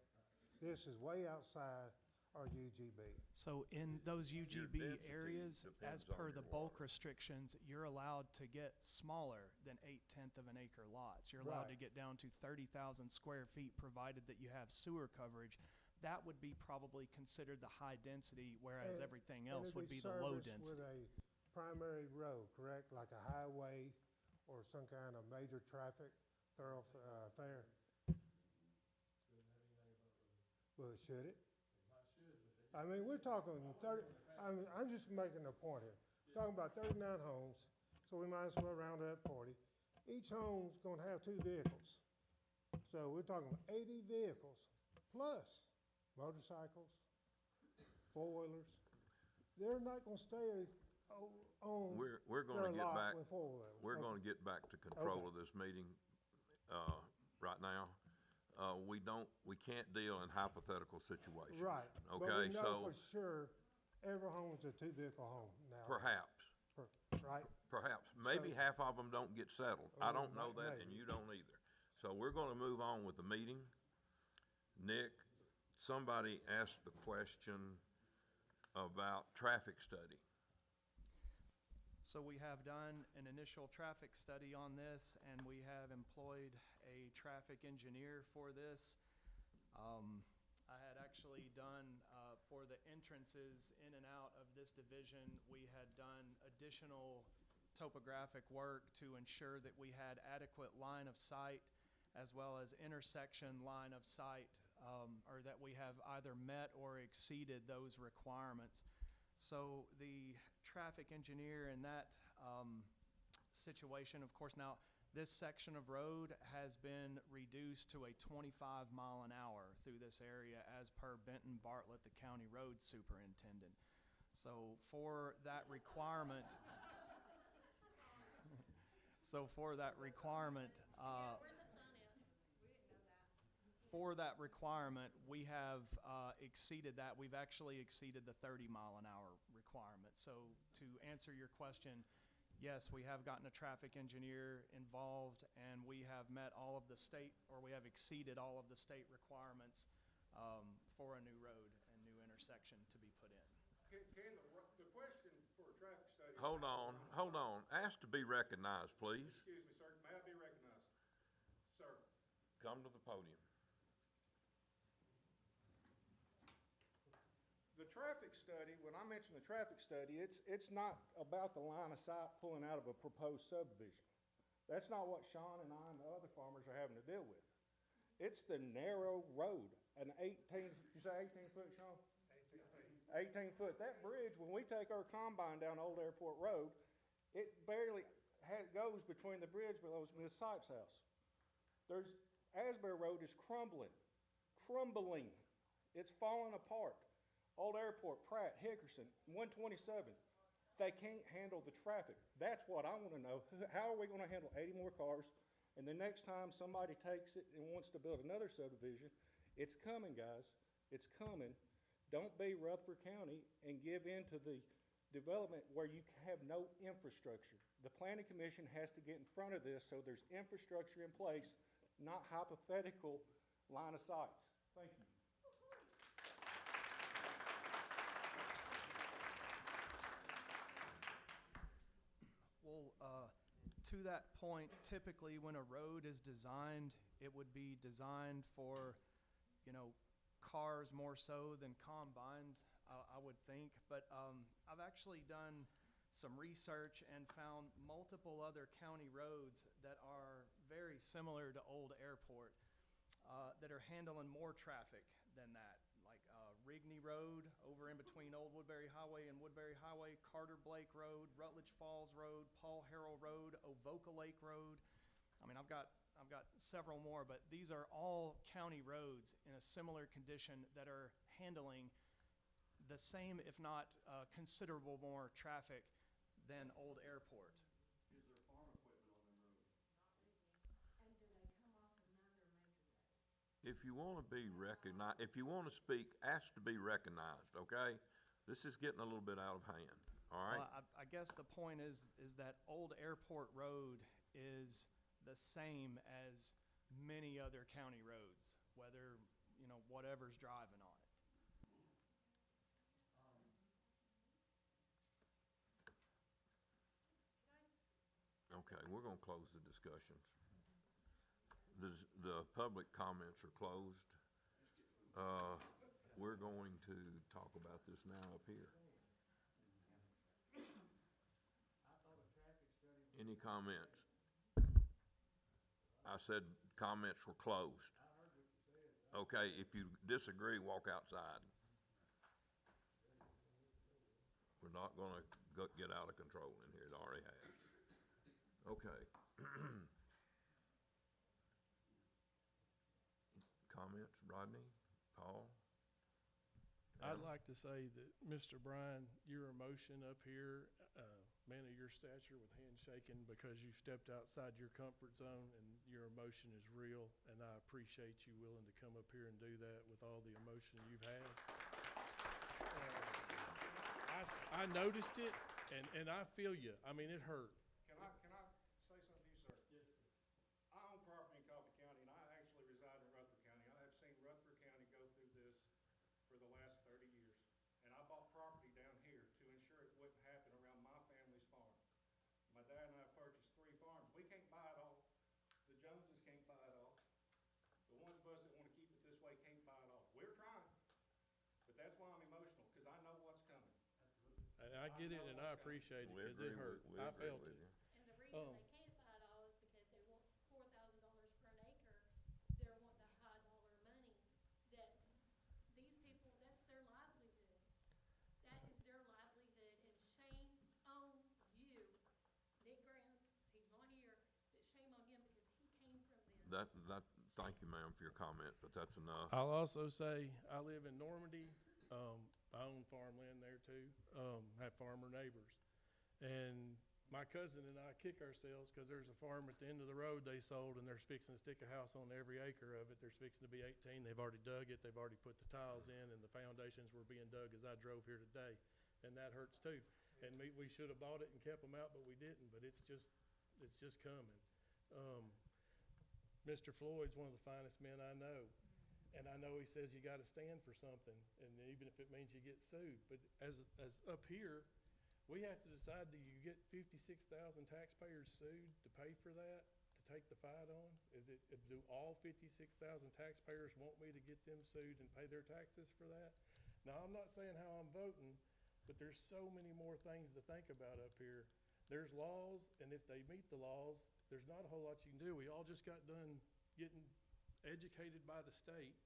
This is way outside our UGB. So in those UGB density areas, as depends on per your the bulk water. restrictions, you're allowed to get smaller than 8/10 of an acre lots. You're allowed to Right. get down to 30,000 square feet, provided that you have sewer coverage. That would be probably considered the high density, whereas And- everything and else it'd would be the low serviced density. with a primary road, correct? Like a highway or some kind of major traffic thoroughfare? Well, should it? I mean, we're talking 30, I'm just making a point here. We're talking about 39 homes, so we might as well round up 40. Each home's gonna have 2 vehicles. So we're talking 80 vehicles, plus motorcycles, four-wheelers. They're not gonna stay on We're gonna their get lot back, with four-wheelers. we're Okay. gonna get back to control Okay. of this meeting, right now. We can't deal in hypothetical situations. Right. But Okay, we know so for sure every home's a 2-vehicle home now. perhaps, Right? perhaps, maybe So- half of them don't get settled. I don't know that, and maybe. you don't either. So we're gonna move on with the meeting. Nick, somebody asked the question about traffic study. So we have done an initial traffic study on this, and we have employed a traffic engineer for this. I had actually done, for the entrances in and out of this division, we had done additional topographic work to ensure that we had adequate line of sight as well as intersection line of sight, or that we have either met or exceeded those requirements. So the traffic engineer in that situation, of course, now this section of road has been reduced to a 25 mile an hour through this area as per Benton Bartlett, the county road superintendent. So for that requirement, for that requirement, we have exceeded that. We've actually exceeded the 30 mile an hour requirement. So to answer your question, yes, we have gotten a traffic engineer involved, and we have met all of the state, or we have exceeded all of the state requirements for a new road and new intersection to be put in. Can the question for a traffic study? Hold on. Ask to be recognized, please. Excuse me, sir, may I be recognized? Sir. Come to the podium. The traffic study, when I mention the traffic study, it's not about the line of sight pulling out of a proposed subdivision. That's not what Sean and I and the other farmers are having to deal with. It's the narrow road, an 18, did you say 18 foot, Sean? 18 foot. That bridge, when we take our combine down Old Airport Road, it barely goes between the bridge below Miss Sykes' house. Asbury Road is crumbling. It's falling apart. Old Airport, Pratt, Hickerson, 127, they can't handle the traffic. That's what I want to know. How are we going to handle 80 more cars? And the next time somebody takes it and wants to build another subdivision, it's coming, guys. It's coming. Don't be Rutherford County and give in to the development where you have no infrastructure. The Planning Commission has to get in front of this so there's infrastructure in place, not hypothetical line of sights. Thank you. Well, to that point, typically when a road is designed, it would be designed for, cars more so than combines, I would think. But I've actually done some research and found multiple other county roads that are very similar to Old Airport that are handling more traffic than that. Like Rigney Road over in between Old Woodbury Highway and Woodbury Highway, Carter Blake Road, Rutledge Falls Road, Paul Harrell Road, Ovoca Lake Road. I mean, I've got several more, but these are all county roads in a similar condition that are handling the same, if not considerable more traffic than Old Airport. Is there farm equipment on them roads? And do they come off of minor or major roads? If you want to be recognized, if you want to speak, ask to be recognized, okay? This is getting a little bit out of hand, all right? Well, I guess the point is that Old Airport Road is the same as many other county roads, whether, whatever's driving on it. Okay, we're gonna close the discussions. The public comments are closed. We're going to talk about this now up here. Any comments? I said comments were closed. Okay, if you disagree, walk outside. We're not gonna get out of control in here, it already has. Okay. Comments, Rodney, Paul? I'd Adam? like to say that, Mr. Bryan, your emotion up here, man of your stature with hands shaking because you stepped outside your comfort zone and your emotion is real, and I appreciate you willing to come up here and do that with all the emotion you've had. I noticed it, and I feel you. I mean, it hurt. Can I say something to you, sir? Yes, sir. I own property in Coffee County, and I actually reside in Rutherford County. I have seen Rutherford County go through this for the last 30 years. And I bought property down here to ensure it wouldn't happen around my family's farm. My dad and I purchased 3 farms. We can't buy it all. The Joneses can't buy it all. The ones of us that want to keep it this way can't buy it all. We're trying. But that's why I'm emotional, because I know what's coming. And I get it, and I appreciate it, We because it agree hurt. with- we I agree felt with it. you. And the reason Um, they can't buy it all is because they want $4,000 for an acre. They're wanting the high dollar money that these people, that's their livelihood. That is their livelihood, and shame on you, Nick Graham, he's not here, but shame on him because he came from this. Thank you, ma'am, for your comment, but that's enough. I'll also say, I live in Normandy. I own farmland there too. Have farmer neighbors. And my cousin and I kick ourselves because there's a farm at the end of the road they sold, and they're fixing to stick a house on every acre of it. There's fixing to be 18. They've already dug it. They've already put the tiles in, and the foundations were being dug as I drove here today. And that hurts too. And we should have bought it and kept them out, but we didn't. But it's just coming. Mr. Floyd's one of the finest men I know. And I know he says you got to stand for something, and even if it means you get sued. But as up here, we have to decide, do you get 56,000 taxpayers sued to pay for that, to take the fight on? Do all 56,000 taxpayers want me to get them sued and pay their taxes for that? Now, I'm not saying how I'm voting, but there's so many more things to think about up here. There's laws, and if they meet the laws, there's not a whole lot you can do. We all just got done getting educated by the state,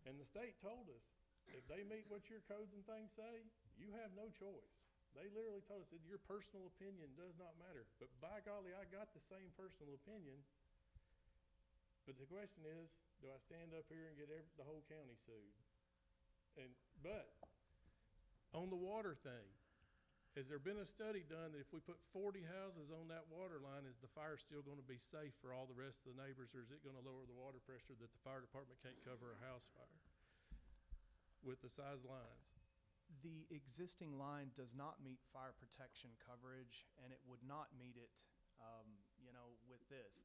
and the state told us, if they meet what your codes and things say, you have no choice. They literally told us that your personal opinion does not matter. But by golly, I got the same personal opinion. But the question is, do I stand up here and get the whole county sued? But on the water thing, has there been a study done that if we put 40 houses on that water line, is the fire still going to be safe for all the rest of the neighbors, or is it going to lower the water pressure that the fire department can't cover a house fire with the size lines? The existing line does not meet fire protection coverage, and it would not meet it, with this.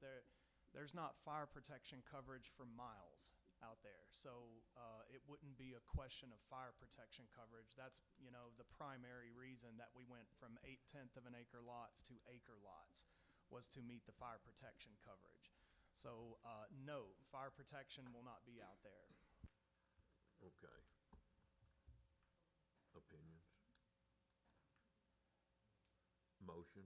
There's not fire protection coverage for miles out there. So it wouldn't be a question of fire protection coverage. That's, the primary reason that we went from 8/10 of an acre lots to acre lots, was to meet the fire protection coverage. So no, fire protection will not be out there. Okay. Opinions? Motion?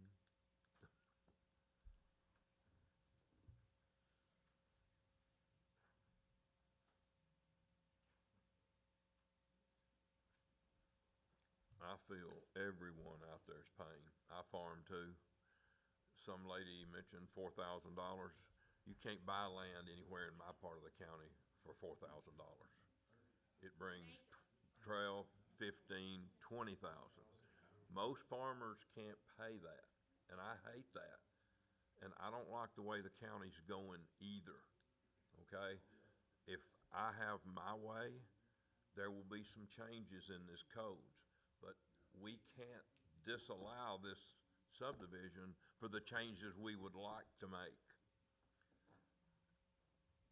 I feel everyone out there's pain. I farm too. Some lady mentioned $4,000. You can't buy land anywhere in my part of the county for $4,000. It brings 12, 15, 20,000. Most farmers can't pay that, and I hate that. And I don't like the way the county's going either, okay? If I have my way, there will be some changes in this codes, but we can't disallow this subdivision for the changes we would like to make.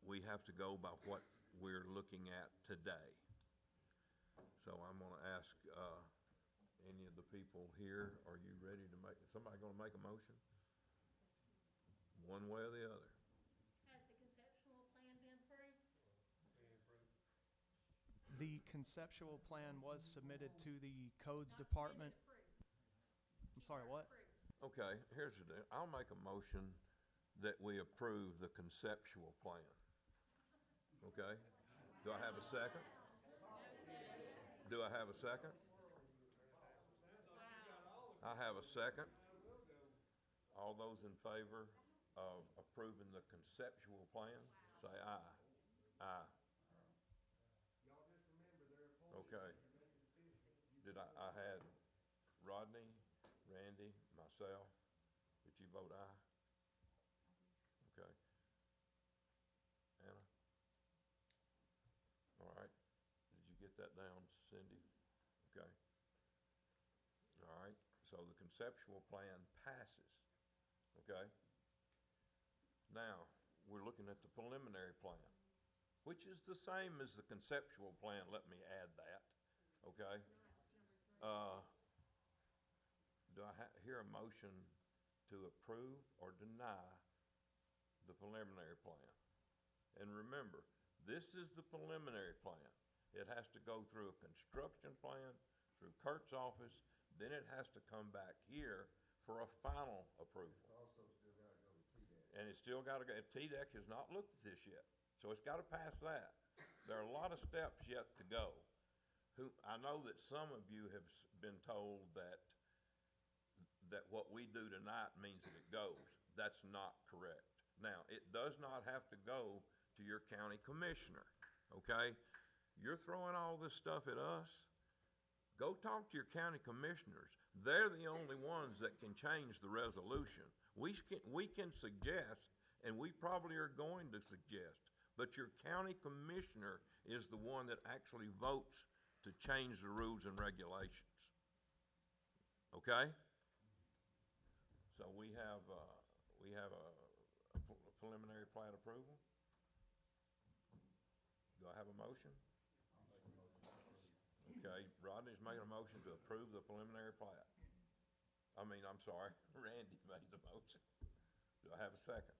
We have to go by what we're looking at today. So I'm gonna ask, any of the people here, are you ready to make, somebody gonna make a motion? One way or the other? Has the conceptual plan been approved? The conceptual plan was submitted to the codes Not department. approved. I'm sorry, what? Okay, here's the deal. I'll make a motion that we approve the conceptual plan. Okay? Do I have a second? Do I have a second? I have a second. All those in favor of approving the conceptual plan, say aye. Aye. Okay. I had Rodney, Randy, myself. Did you vote aye? Okay. Anna? All right. Did you get that down, Cindy? Okay. All right. So the conceptual plan passes. Okay? Now, we're looking at the preliminary plan, which is the same as the conceptual plan. Let me add that. Okay? Do I hear a motion to approve or deny the preliminary plan? And remember, this is the preliminary plan. It has to go through a construction plan, through Kurt's office, then it has to come back here for a final approval. It's also still gotta go to TDEC. And it's still gotta go, TDEC has not looked at this yet, so it's gotta pass that. There are a lot of steps yet to go. I know that some of you have been told that what we do tonight means that it goes. That's not correct. Now, it does not have to go to your county commissioner, okay? You're throwing all this stuff at us. Go talk to your county commissioners. They're the only ones that can change the resolution. We can suggest, and we probably are going to suggest, but your county commissioner is the one that actually votes to change the rules and regulations. Okay? So we have a preliminary plat approval. Do I have a motion? Okay, Rodney's making a motion to approve the preliminary plat. I'm sorry, Randy made the motion. Do I have a second?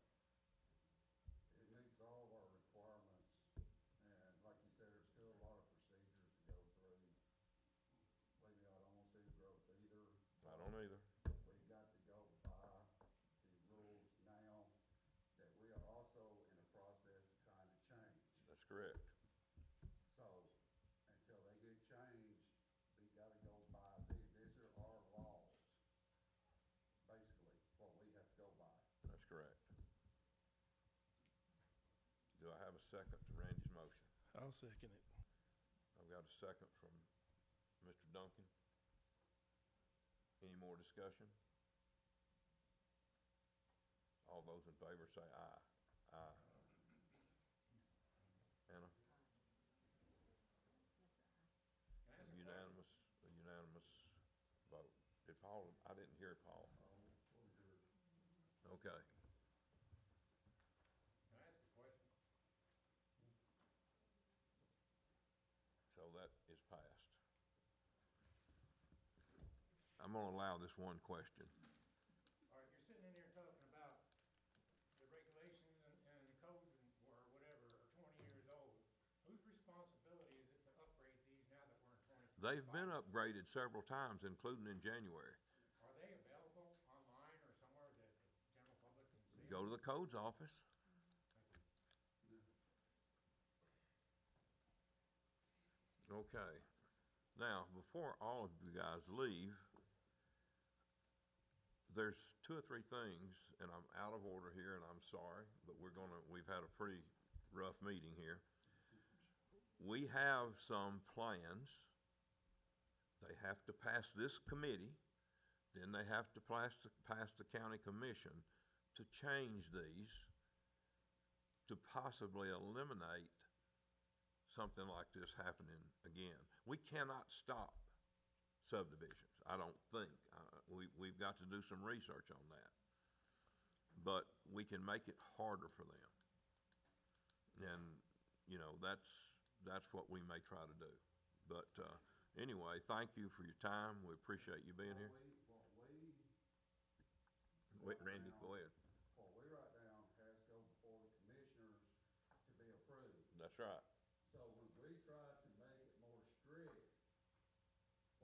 It meets all of our requirements, and like you said, there's still a lot of procedures to go through. Believe me, I don't want to see the growth either. I don't either. We've got to go by the rules now that we are also in a process of trying to change. That's correct. So, until they get changed, we gotta go by, these are our laws, basically, what we have to go by. That's correct. Do I have a second to Randy's motion? I'll second it. I've got a second from Mr. Duncan. Any more discussion? All those in favor say aye. Aye. Anna? A unanimous vote. Did Paul, I didn't hear Paul. Okay. Can I ask a question? So that is passed. I'm gonna allow this one question. All right, you're sitting in here talking about the regulations and the codes or whatever are 20 years old. Whose responsibility is it to upgrade these now that we're in 2025? They've been upgraded several times, including in January. Are they available online or somewhere that the general public can see? Go to the codes office. Okay. Now, before all of you guys leave, there's two or three things, and I'm out of order here, and I'm sorry, but we've had a pretty rough meeting here. We have some plans. They have to pass this committee, then they have to pass the county commission to change these to possibly eliminate something like this happening again. We cannot stop subdivisions, I don't think. We've got to do some research on that. But we can make it harder for them. And, that's what we may try to do. But anyway, thank you for your time. We appreciate you being here. Wait, Randy, go ahead. What we write down has to go before the commissioners to be approved. That's right. So when we try to make it more strict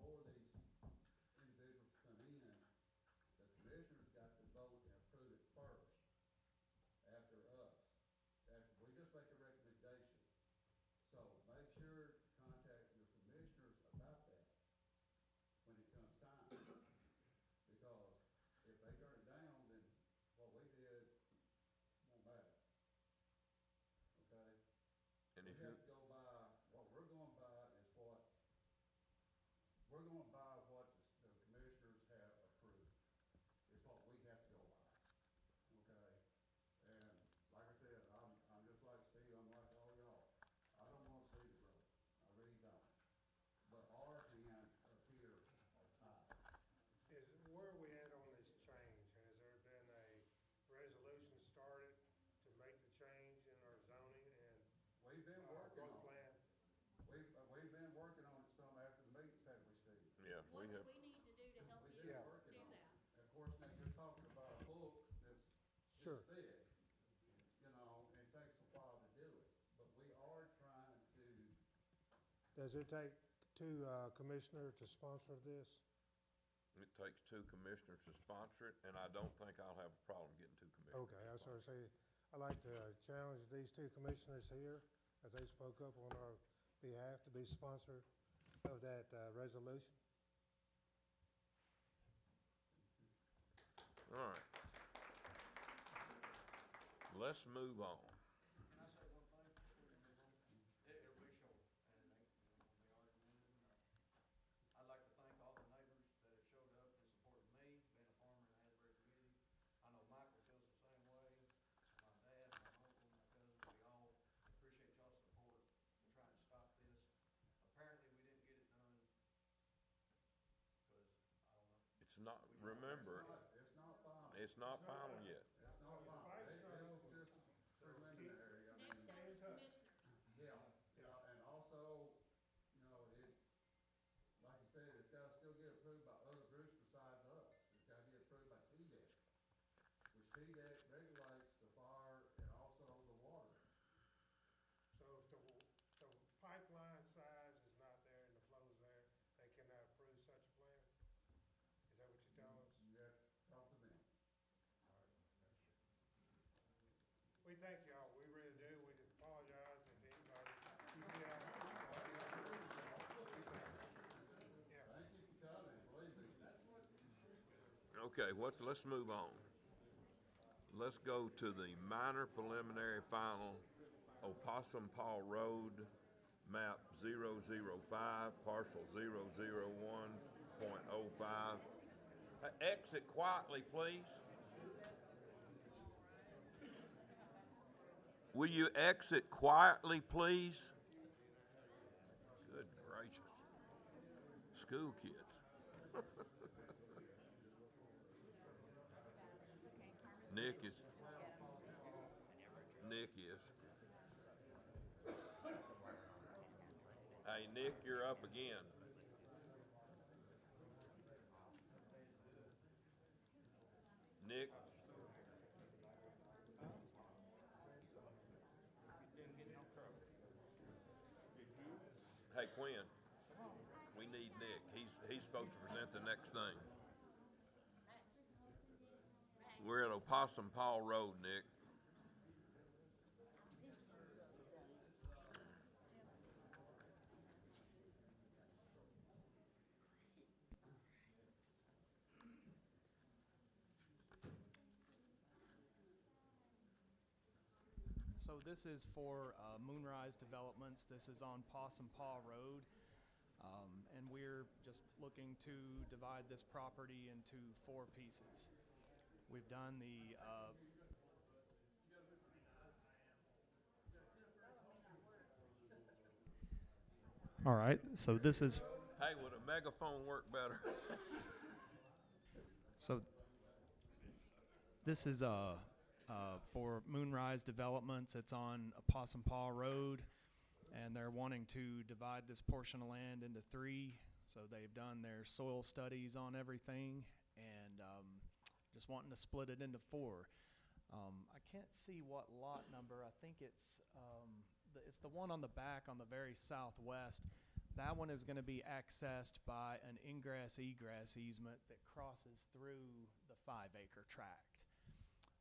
for these individuals to come in, the commissioners got to vote and approve it first, after us. We just make a recommendation. So gonna buy what the commissioners have approved. It's what we have to go by, okay? And like I said, I'm just like Steve, I'm like all y'all. I don't wanna see the growth, I really don't. But our hands up here are tied. Where are we at on this change? Has there been a resolution started to make the change in our zoning and We've been our working growth on it. plan? We've been working on it some after the meetings, haven't we, Steve? Yeah, What we do have. we need to do to help We've you been Yeah. working do on that? it. Of course, now you're talking about a book that's Sure. this thick, you know, and it takes a while to do it. But we are trying to, Does it take two commissioners to sponsor this? It takes 2 commissioners to sponsor it, and I don't think I'll have a problem getting 2 commissioners. Okay, I was gonna say, I'd like to challenge these two commissioners here, as they spoke up on our behalf, to be sponsor of that resolution. All right. Let's move on. Can I say one thing before you move on? It'll be short, and it ain't gonna be argumentative. I'd like to thank all the neighbors that have showed up and supported me, being a farmer in the Asbury community. I know Michael feels the same way, my dad, my uncle, my cousins, we all appreciate y'all's support in trying to stop this. Apparently, we didn't get it done, because, I don't know. It's not, remember, it's not final. it's not final yet. It's not final. It's just preliminary. I Next mean, up is commissioners. yeah, and also, you know, like you said, it's gotta still get approved by other groups besides us. It's gotta get approved by TDEC, which TDEC regulates the fire and also the water. So if the pipeline size is not there and the flow's there, they cannot approve such a plan? Is that what you're telling us? You have to talk to them. We thank y'all, we really do. We apologize if anybody, yeah. Thank you for coming, believe me. Okay, let's move on. Let's go to the minor preliminary final, Opossum Paw Road, map 005, parcel 001.05. Exit quietly, please. Will you exit quietly, please? Good gracious. School kids. Nick is. Hey, Nick, you're up again. Nick. Hey, Quinn, we need Nick. He's supposed to present the next thing. We're at Opossum Paw Road, Nick. So this is for Moonrise Developments. This is on Possum Paw Road. And we're just looking to divide this property into 4 pieces. We've done the all right, so this is Hey, would a megaphone work better? so this is for Moonrise Developments. It's on Opossum Paw Road, and they're wanting to divide this portion of land into 3. So they've done their soil studies on everything, and just wanting to split it into 4. I can't see what lot number. I think it's the one on the back on the very southwest. That one is going to be accessed by an ingress-egress easement that crosses through the 5-acre tract.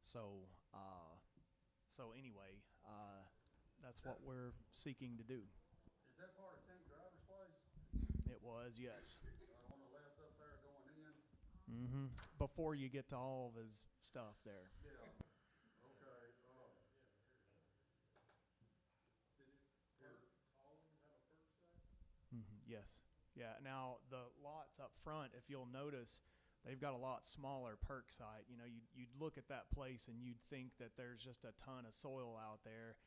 So, anyway, that's what we're seeking to do. Is that part of Tank Driver's place? It was, yes. On the left up there going in? Mm-hmm. Before you get to all of his stuff there. Yeah, okay, Mm-hmm. Yes. Yeah, now the lots up front, if you'll notice, they've got a lot smaller perk site. You know, you'd look at that place and you'd think that there's just a ton of soil out there.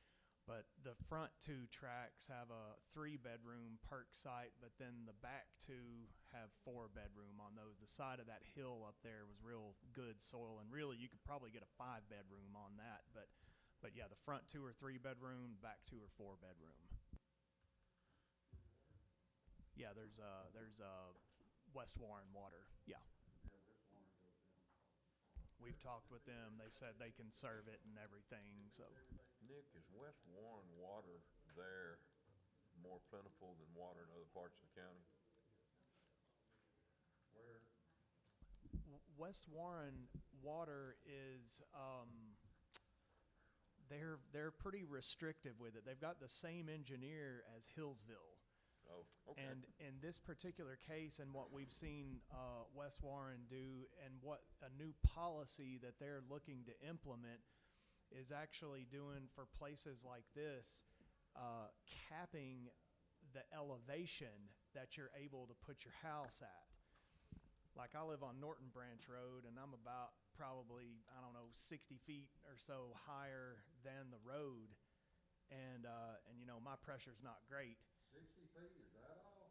But the front two tracks have a 3-bedroom perk site, but then the back two have 4-bedroom on those. The side of that hill up there was real good soil, and really you could probably get a 5-bedroom on that. But yeah, the front two are 3-bedroom, back two are 4-bedroom. Yeah, there's West Warren Water. Yeah. We've talked with them. They said they can serve it and everything. So, Nick, is West Warren water there more plentiful than water in other parts of the county? Where, West Warren Water is they're pretty restrictive with it. They've got the same engineer as Hillsville. Oh, okay. And in this particular case, and what we've seen West Warren do, and what a new policy that they're looking to implement is actually doing for places like this, capping the elevation that you're able to put your house at. Like I live on Norton Branch Road, and I'm about probably, I don't know, 60 feet or so higher than the road. And you know, my pressure's not great. 60 feet, is that all?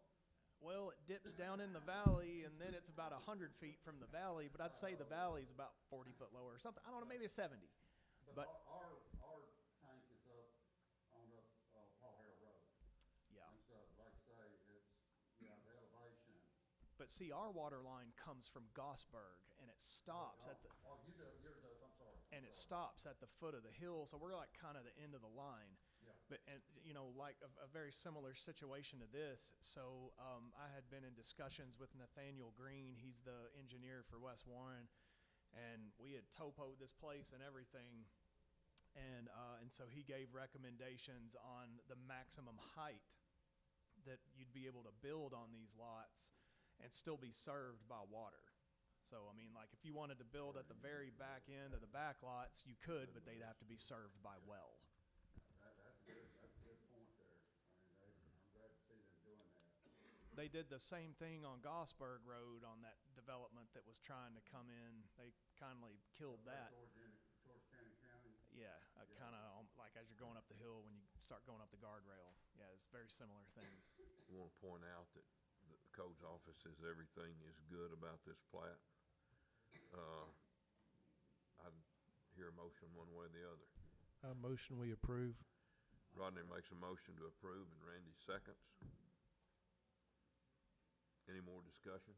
Well, it dips down in the valley, and then it's about 100 feet from the valley, but I'd say the valley's about 40 foot lower or something. I don't know, maybe 70. But Our tank is up on Paul Harrell Road. yeah. And stuff, like I say, it's, yeah, the elevation. But see, our water line comes from Gossberg, and it stops at the, Oh, you do, yours does, I'm sorry. and it stops at the foot of the hill, so we're like kind of the end of the line. Yeah. But, and, you know, like a very similar situation to this. So I had been in discussions with Nathaniel Green. He's the engineer for West Warren. And we had topoed this place and everything. And so he gave recommendations on the maximum height that you'd be able to build on these lots and still be served by water. So, I mean, like if you wanted to build at the very back end of the back lots, you could, but they'd have to be served by well. That's a good point there. I mean, I'm glad to see them doing that. They did the same thing on Gossberg Road on that development that was trying to come in. They kindly killed that. Towards Cannon County. Yeah, kind of like as you're going up the hill when you start going up the guardrail. Yeah, it's a very similar thing. I want to point out that the code's office says everything is good about this plat. I'd hear a motion one way or the other. Motion we approve. Rodney makes a motion to approve, and Randy seconds. Any more discussion?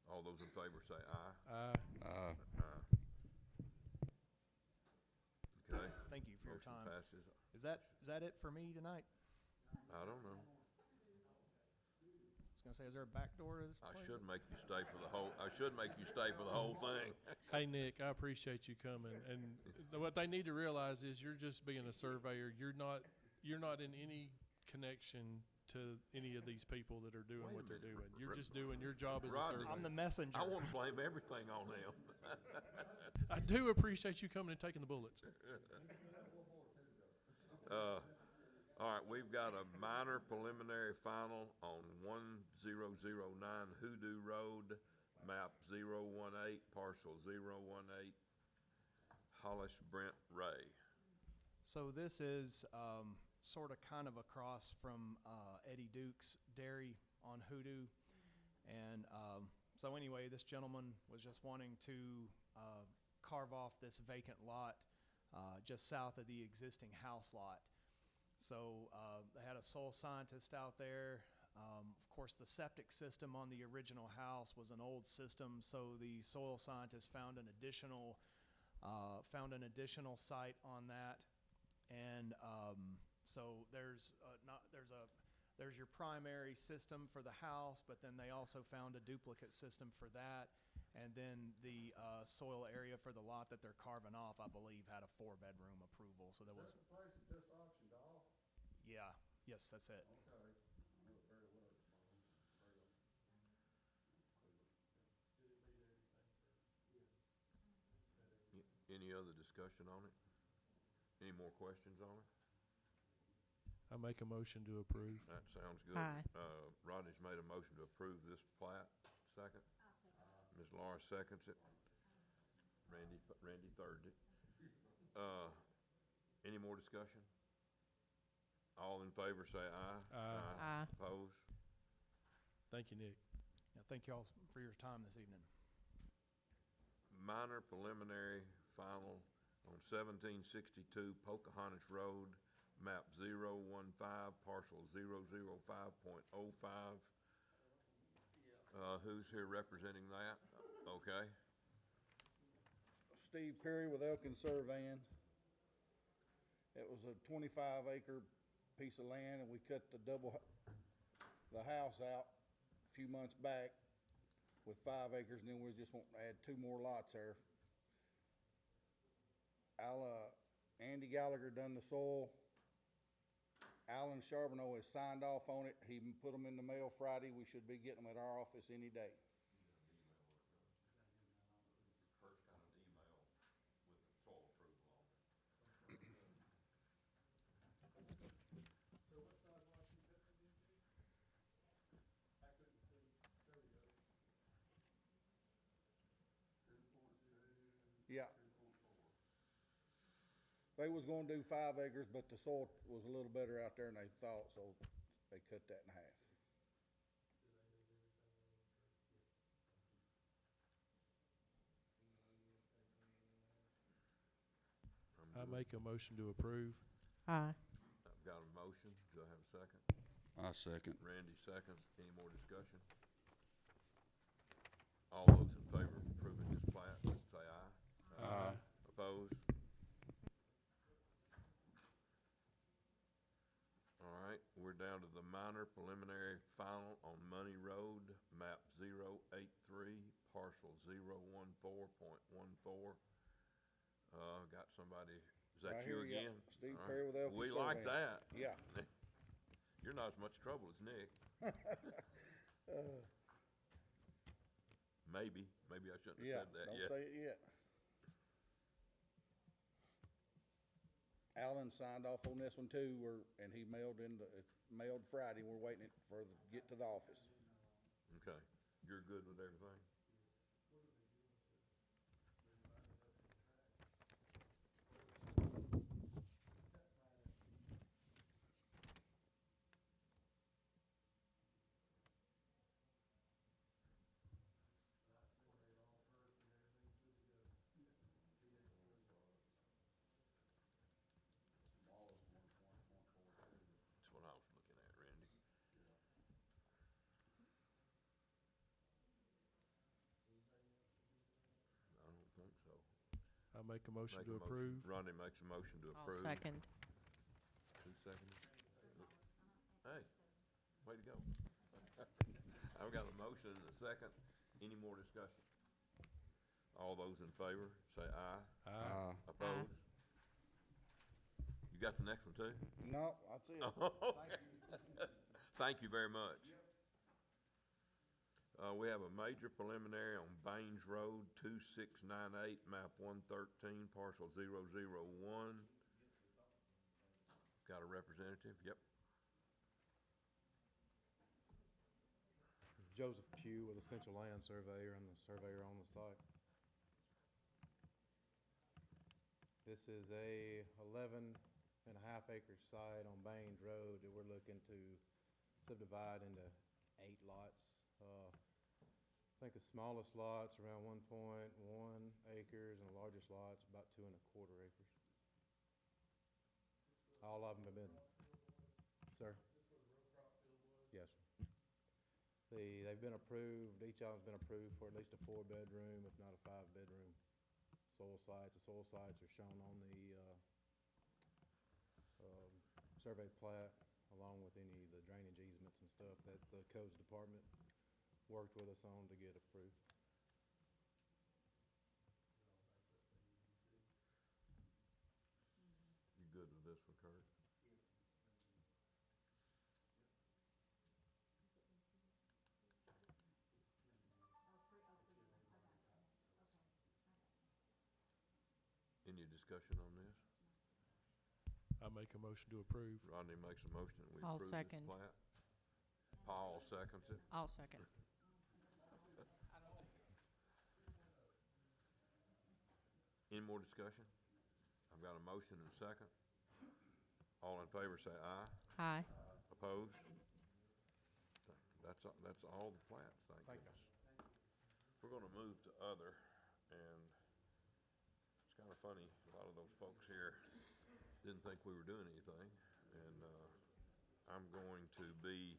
All those in favor say aye. Aye. Aye. Okay. Thank you for your Motion time. passes. Is that it for me tonight? I don't know. I was gonna say, is there a back door to this I place? should make you stay for the whole thing. Hey, Nick, I appreciate you coming. And what they need to realize is you're just being a surveyor. You're not in any connection to any of these people that are doing Wait a what they're minute. doing. You're just doing your job as a Rodney. surveyor. I'm the messenger. I want to blame everything on them. I do appreciate you coming and taking the bullets. All right, we've got a minor preliminary final on 1009 Hoodoo Road, map 018, parcel 018, Hollis Brent Ray. So this is sort of kind of across from Eddie Duke's Dairy on Hoodoo. And so anyway, this gentleman was just wanting to carve off this vacant lot just south of the existing house lot. So they had a soil scientist out there. Of course, the septic system on the original house was an old system, so the soil scientist found an additional site on that. And so there's your primary system for the house, but then they also found a duplicate system for that. And then the soil area for the lot that they're carving off, I believe, had a 4-bedroom approval. So there was. Is that the place that just auctioned off? Yeah. Yes, that's it. Okay. I know it very well. Any other discussion on it? Any more questions on it? I make a motion to approve. That sounds good. Aye. Rodney's made a motion to approve this plat. Second? Ms. Laura seconds it. Randy thirded it. Any more discussion? All in favor say aye. Aye. Aye. Opposed? Thank you, Nick. Yeah, thank you all for your time this evening. Minor preliminary final on 1762 Pocahontas Road, map 015, parcel 005.05. Who's here representing that? Okay. Steve Perry with Elkin Surveying. It was a 25-acre piece of land, and we cut the house out a few months back with 5 acres, and then we just want to add 2 more lots there. Andy Gallagher done the soil. Alan Charbonneau has signed off on it. He put them in the mail Friday. We should be getting them at our office any day. Kurt's got an email with the soil approval on it. Yeah. They was gonna do 5 acres, but the soil was a little better out there than they thought, so they cut that in half. I make a motion to approve. Aye. I've got a motion. Do I have a second? I second. Randy seconds. Any more discussion? All those in favor of approving this plat, say aye. Aye. Opposed? All right, we're down to the minor preliminary final on Money Road, map 083, parcel 014.14. Got somebody, is that Right you here, yeah. again? Steve All Perry with Elkin We like Surveying. that. Yeah. You're not as much trouble as Nick. Maybe I shouldn't Yeah, have said that don't yet. say it yet. Alan signed off on this one too, and he mailed mailed Friday. We're waiting for it to get to the office. Okay, you're good with everything? That's what I was looking at, Randy. I don't think so. I make a motion Make to a motion. approve. Ronnie makes a motion to I'll approve. second. 2 seconds. Hey, way to go. I've got a motion and a second. Any more discussion? All those in favor, say aye. Aye. Opposed? You got the next one too? No, that's it. Thank you very much. We have a major preliminary on Baines Road, 2698, map 113, parcel 001. Got a representative? Yep. Joseph Pugh with Essential Land Surveyor and the surveyor on the site. This is a 11.5 acre site on Baines Road that we're looking to subdivide into 8 lots. I think the smallest lot's around 1.1 acres and the largest lot's about 2.25 acres. All of them have been, sir? Yes, sir. They've been approved, each of them's been approved for at least a 4-bedroom, if not a 5-bedroom soil sites. The soil sites are shown on the survey plat, along with any of the drainage easements and stuff that the codes department worked with us on to get approved. You good with this one, Kurt? Any discussion on this? I make a motion to approve. Rodney makes a motion, we I'll approve this second. plat. Paul seconds it. I'll second. Any more discussion? I've got a motion and a second. All in favor say aye. Aye. Opposed? That's all the plats, thank goodness. We're gonna move to other, and it's kinda funny, a lot of those folks here didn't think we were doing anything, and, I'm going to be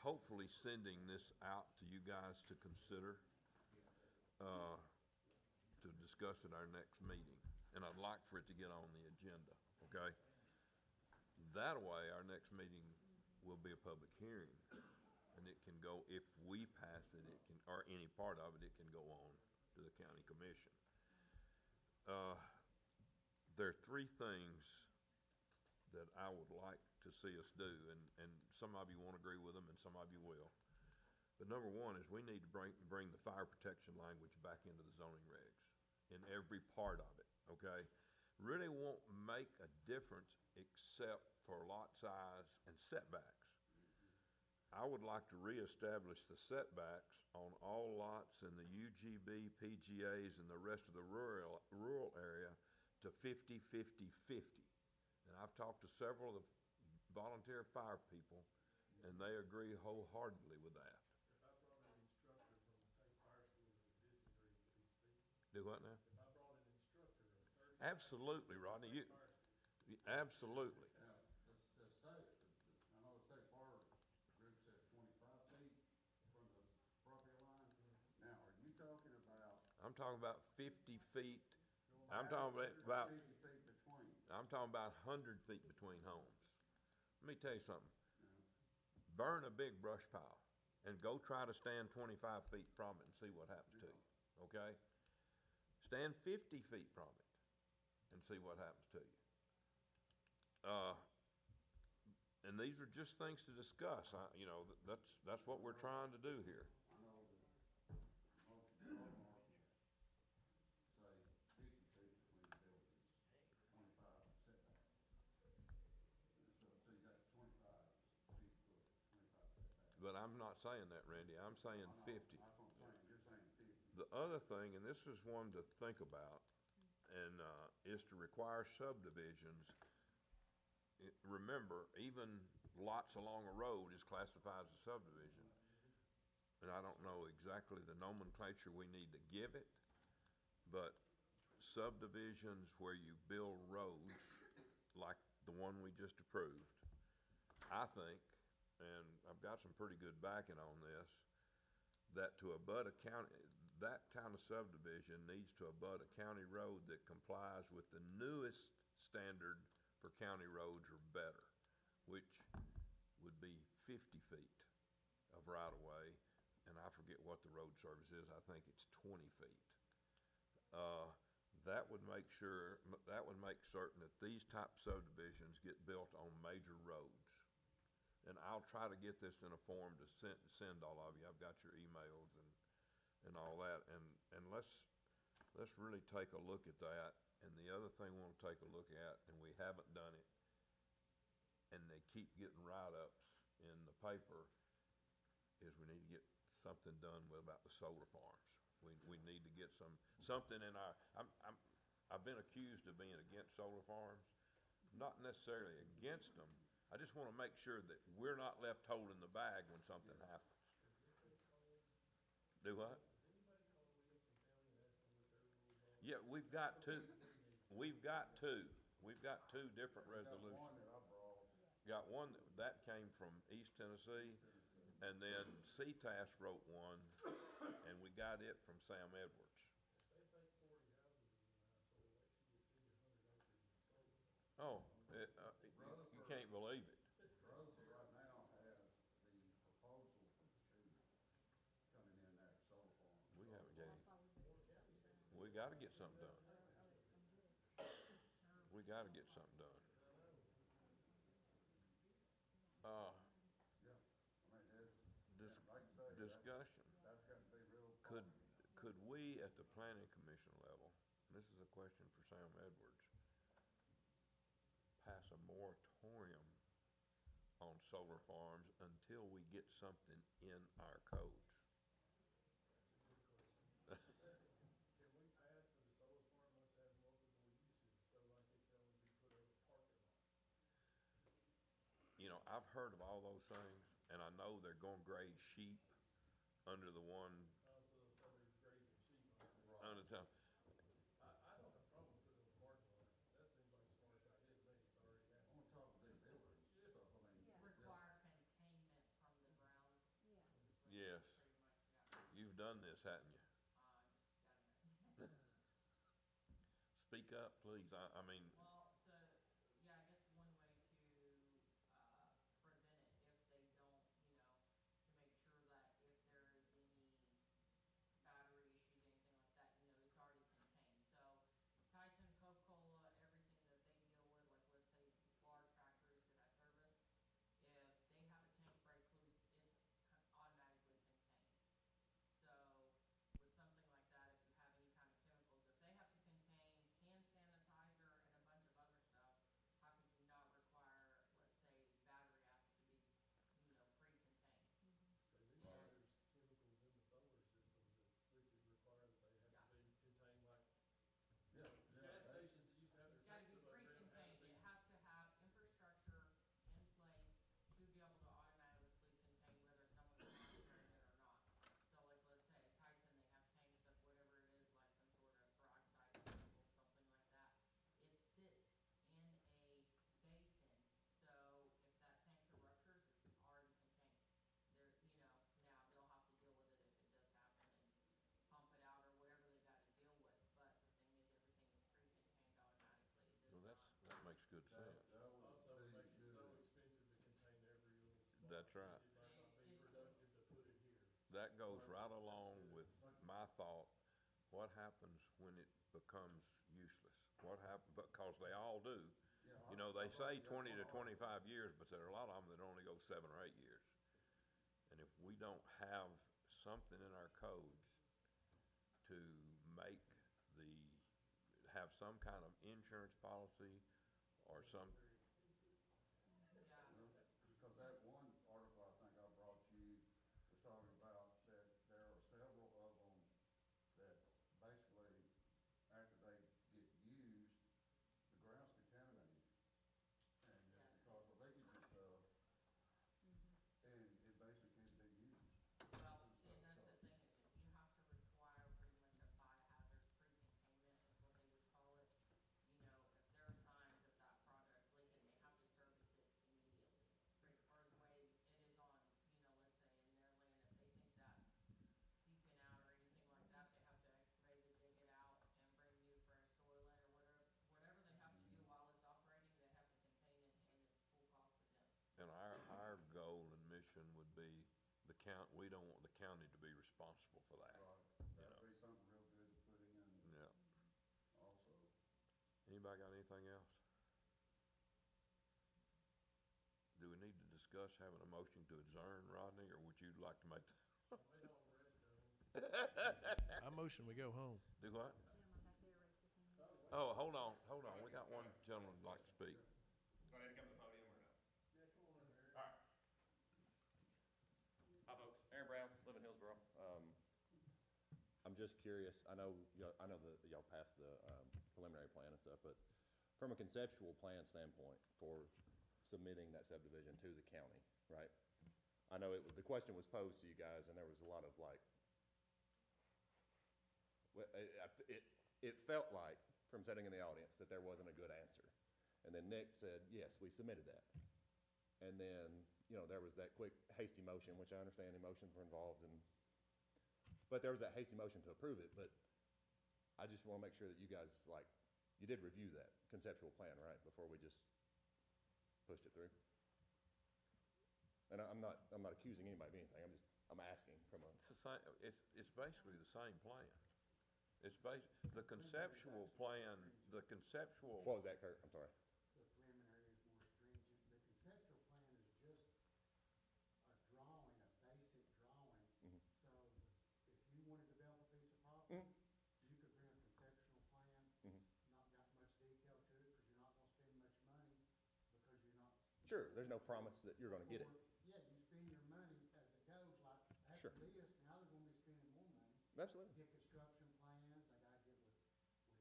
hopefully sending this out to you guys to consider, to discuss at our next meeting, and I'd like for it to get on the agenda, okay? That way, our next meeting will be a public hearing, and it can go, if we pass it, it can, or any part of it, it can go on to the county commission. There are three things that I would like to see us do, and some of you won't agree with them, and some of you will. But number one is we need to bring the fire protection language back into the zoning regs in every part of it, okay? Really won't make a difference except for lot size and setbacks. I would like to reestablish the setbacks on all lots in the UGB, PGAs, and the rest of the rural area to 50, 50, 50. And I've talked to several of the volunteer fire people, and they agree wholeheartedly with that. If I brought an instructor from the state fire school that would disagree, would he speak? Do what now? If I brought an instructor, a third. Absolutely, Rodney. Absolutely. Now, the state, I know the state fire group said 25 feet from the property line. Now, are you talking about? I'm talking about 50 feet. I'm talking about 50 feet between. I'm talking about 100 feet between homes. Let me tell you something. Burn a big brush pile and go try to stand 25 feet from it and see what happens to you, okay? Stand 50 feet from it and see what happens to you. And these are just things to discuss. You know, that's what we're trying to do here. I know that most marshals say 50 feet between buildings, 25 setback. So you got 25 feet, 25 setback. But I'm not saying that, Randy. I'm saying 50. That's what I'm saying, you're saying 50. The other thing, and this is one to think about, and is to require subdivisions. Remember, even lots along a road is classified as a subdivision. And I don't know exactly the nomenclature we need to give it, but subdivisions where you build roads, like the one we just approved, I think, and I've got some pretty good backing on this, that to abut a county, that kind of subdivision needs to abut a county road that complies with the newest standard for county roads or better, which would be 50 feet of right-of-way, and I forget what the road service is, I think it's 20 feet. That would make certain that these type subdivisions get built on major roads. And I'll try to get this in a form to send all of you. I've got your emails and all that, and let's really take a look at that. And the other thing we want to take a look at, and we haven't done it, and they keep getting write-ups in the paper, is we need to get something done about the solar farms. We need to get something in our. I've been accused of being against solar farms, not necessarily against them. I just want to make sure that we're not left holding the bag when something happens. Do what? Yeah, we've got two. We've got two different resolutions. One that I brought. Got one that came from East Tennessee, and then CTAS wrote one, and we got it from Sam Edwards. Oh, you can't believe it. Rosa right now has the proposal coming in there, solar farm. We haven't got we gotta get something done. We gotta get something done. Yeah, I mean, Dis- like I say, discussion. that's gotta be real. Could we at the planning commission level, and this is a question for Sam Edwards, pass a moratorium on solar farms until we get something in our codes? Can we pass that a solar farm must have multiple uses, so like it can only be put over parking lots? You know, I've heard of all those things, and I know they're gonna graze sheep under the one, Also, so they're grazing sheep on it. under the town. I don't have a problem with putting it over parking lot. That seems like a smart idea to me. It's already has. On top of their buildings and stuff, I mean. Require containment from the ground. Yes. Pretty much, yeah. You've done this, haven't you? Just got a minute. Speak up, please. I mean, Well, so, yeah, I guess one way to, prevent it if they don't, you know, to make sure that if there is any battery issues, anything like that, you know, it's already contained. So Tyson, Coca-Cola, everything that they deal with, like let's say large factories that I service, if they have a tank break loose, it's automatically contained. So with something like that, if you have any kind of chemicals, if they have to contain hand sanitizer and a bunch of other stuff, how could you not require, let's say, battery acid to be, you know, pre-contained? So usually there's chemicals in the solar systems that we could require that they have to be contained, like Yeah, gas stations that used to have It's their gotta tanks be above ground have to pre-contained, be. it has to have infrastructure in place to be able to automatically contain whether someone's monitoring it or not. So like, let's say at Tyson, they have tanks of whatever it is, like some sort of peroxide chemical, something like that. It sits in a basin, so if that tank ruptures, it's already contained. There, you know, now they'll have to deal with it if it does happen and pump it out or whatever they gotta deal with, but the thing is, everything is pre-contained automatically. It well, does that not. makes good sense. That would Also, it be makes it so good. expensive to contain every little spot. That's right. It might not be productive to put it here. That goes right along with my thought, what happens when it becomes useless? What happens, because they all do. Yeah, You know, they say yeah, 20 to 25 years, but there are a lot of them that only go 7 or 8 years. And if we don't have something in our codes to make have some kind of insurance policy or some, Because that one article I think I brought you was talking about that there are several of them that basically, after they get used, the ground's contaminated. And just because of leakage and stuff, and it basically can't be used. Well, see, and that's the thing, is if you have to require pretty much a biohazard pre-containment is what they would call it. You know, if there are signs that that product's leaking, they have to service it immediately. Or the way it is on, you know, let's say in their land, if they think that's seeping out or anything like that, they have to excavate it, dig it out, and bring new fresh soil in, or whatever they have to do while it's operating, they have to contain it, and it's full cost to them. and our goal and mission would be we don't want the county to be responsible for that. Right, that'd be something real good to put in Yeah. also. Anybody got anything else? Do we need to discuss having a motion to adjourn, Rodney, or would you like to make? I motion we go home. Do what? Oh, hold on. We got one gentleman who'd like to speak. Do I need to come to the podium or no? Yeah, come on in there. All right. Hi, folks. Aaron Brown, live in Hillsborough. I'm just curious, I know that y'all passed the preliminary plan and stuff, but from a conceptual plan standpoint for submitting that subdivision to the county, right? I know the question was posed to you guys, and there was a lot of like, well, it felt like, from sitting in the audience, that there wasn't a good answer. And then Nick said, yes, we submitted that. And then, you know, there was that quick hasty motion, which I understand emotions were involved in. But there was that hasty motion to approve it, but I just want to make sure that you guys, like, you did review that conceptual plan, right, before we just pushed it through? And I'm not accusing anybody of anything, I'm asking from a. It's basically the same plan. It's the conceptual plan, What was that, Kurt? I'm sorry. The preliminary is more stringent. The conceptual plan is just a drawing, a basic drawing. Mhm. So if you want to develop a piece of property, you could bring a conceptual plan. Mhm. It's not got much detail to it because you're not going to spend much money Sure, there's no promise that you're gonna get it. Yeah, you spend your money as it goes, like Sure. after this, now they're gonna be spending more money. Absolutely. Get construction plans, they gotta get with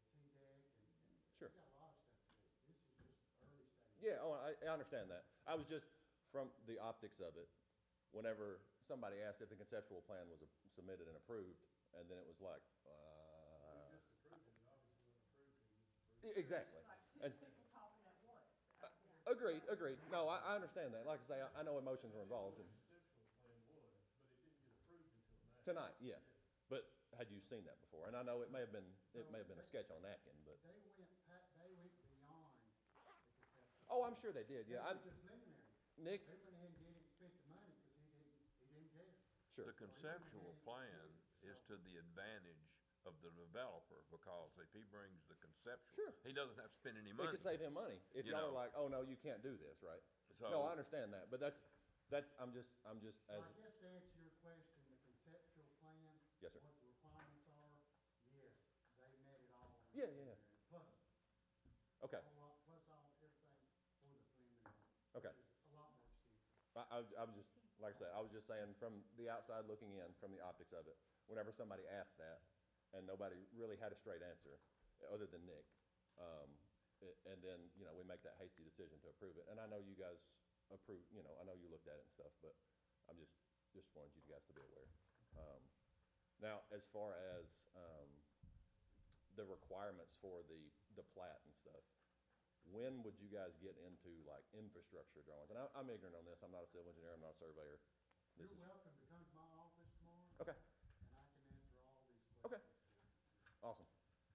T-Dec and Sure. they got a lot of stuff to do. This is just early stage. Yeah, oh, I understand that. I was just, from the optics of it, whenever somebody asked if the conceptual plan was submitted and approved, and then it was like, Exactly. As- People talking at once. Agreed. No, I understand that. Like I say, I know emotions are involved and. Tonight, yeah. But had you seen that before? And I know it may have been a sketch on a napkin, but, They went beyond the conceptual. oh, I'm sure they did, yeah. They did the preliminary. Nick, They went ahead and did it, spent the money, because he didn't care. sure. The conceptual plan is to the advantage of the developer, because if he brings the conceptual, Sure. he doesn't have to spend any It money. could save him money if You y'all are know. like, oh, no, you can't do this, right? So- No, I understand that, but that's, I'm just Well, as, I guess to answer your question, the conceptual plan. Yes, sir. What the requirements are, yes, they met it all. in the Yeah. preliminary. Plus, okay, a whole lot, plus all, everything for the preliminary. Okay. Which is a lot more extensive. I'm just, like I said, I was just saying from the outside looking in, from the optics of it, whenever somebody asked that, and nobody really had a straight answer, other than Nick, and then, we make that hasty decision to approve it, and I know you guys approve, I know you looked at it and stuff, but I'm just wanted you guys to be aware. Now, as far as, the requirements for the plat and stuff, when would you guys get into like infrastructure drawings? And I'm ignorant on this, I'm not a civil engineer, I'm not a surveyor. This You're is, welcome to come to my office tomorrow. Okay. And I can answer all these Okay. questions. Awesome.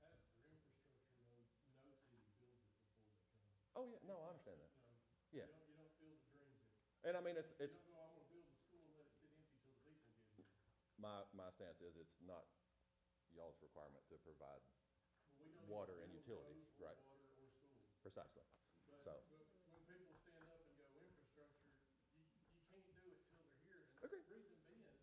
As for infrastructure, though, no city builds it before they come. Oh, yeah, no, I understand that. Yeah. You don't build the dreams in. And I mean, it's, You don't go, I'm gonna build a school and let it sit empty till the people get here. my stance is it's not y'all's requirement to provide Well, we don't water even and build utilities, roads or right. Water or schools. Precisely. But, So, but when people stand up and go infrastructure, you can't do it till they're here. And Agreed. the reason being,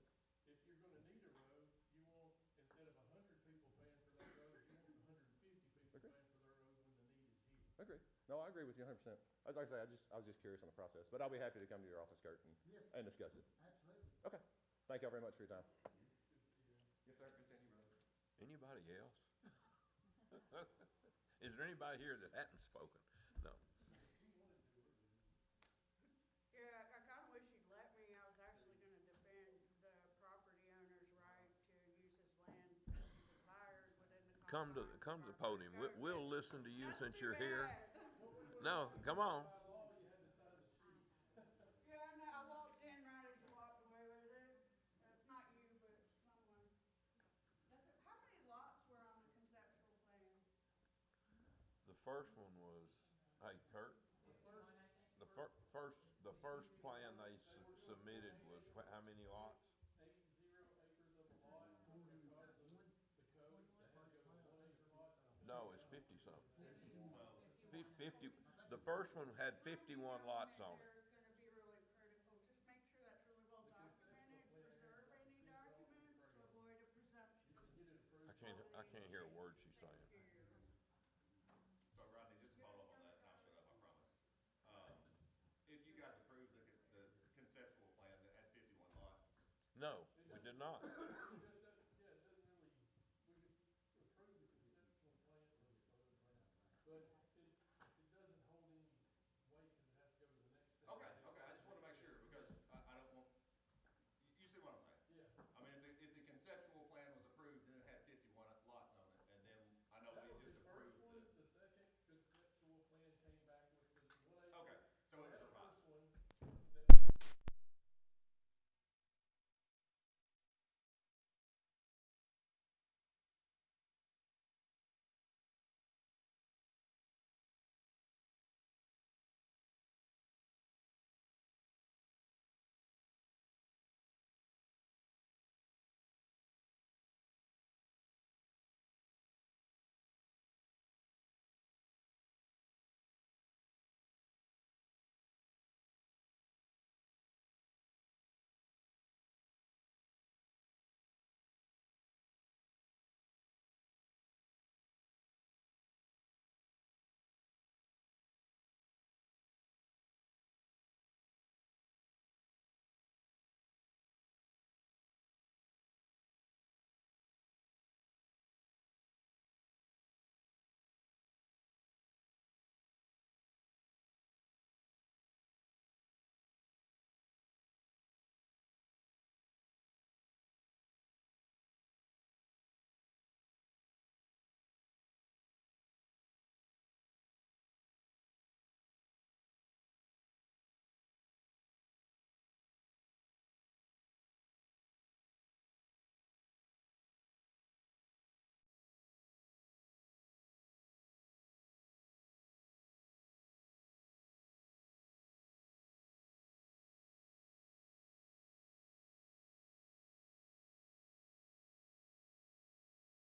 if you're gonna need a road, you want, instead of 100 people paying for that road, you want 150 people Agreed. paying for that road when the need is here. agree. No, I agree with you 100%. Like I say, I was just curious on the process, but I'll be happy to come to your office, Kurt, Yes, and discuss it. absolutely. Okay. Thank y'all very much for your time. Yes, sir. Continue, brother. Anybody else? Is there anybody here that hadn't spoken? No. Yeah, I kinda wish you'd let me. I was actually gonna defend the property owner's right to use his land as he desired within the Come to confines the of our podium. code. We'll listen to you That's since too you're here. bad. No, come on. Yeah, I know, I walked in right as you walked away with it. Not you, but someone. How many lots were on the conceptual plan? The first one was, hey, Kurt, the first plan they submitted was how many lots? 80 acres of a lot because of the codes, they had to go to 1/8 lots. No, it's 50-something. 50, the first one had 51 lots on it. It's gonna be really critical. Just make sure that's really well documented, preserve any documents to avoid a presumption. I can't hear a word she's saying. So Rodney, just to follow up on that, and I'll shut up, I promise. If you guys approved the conceptual plan that had 51 lots, No, we did not.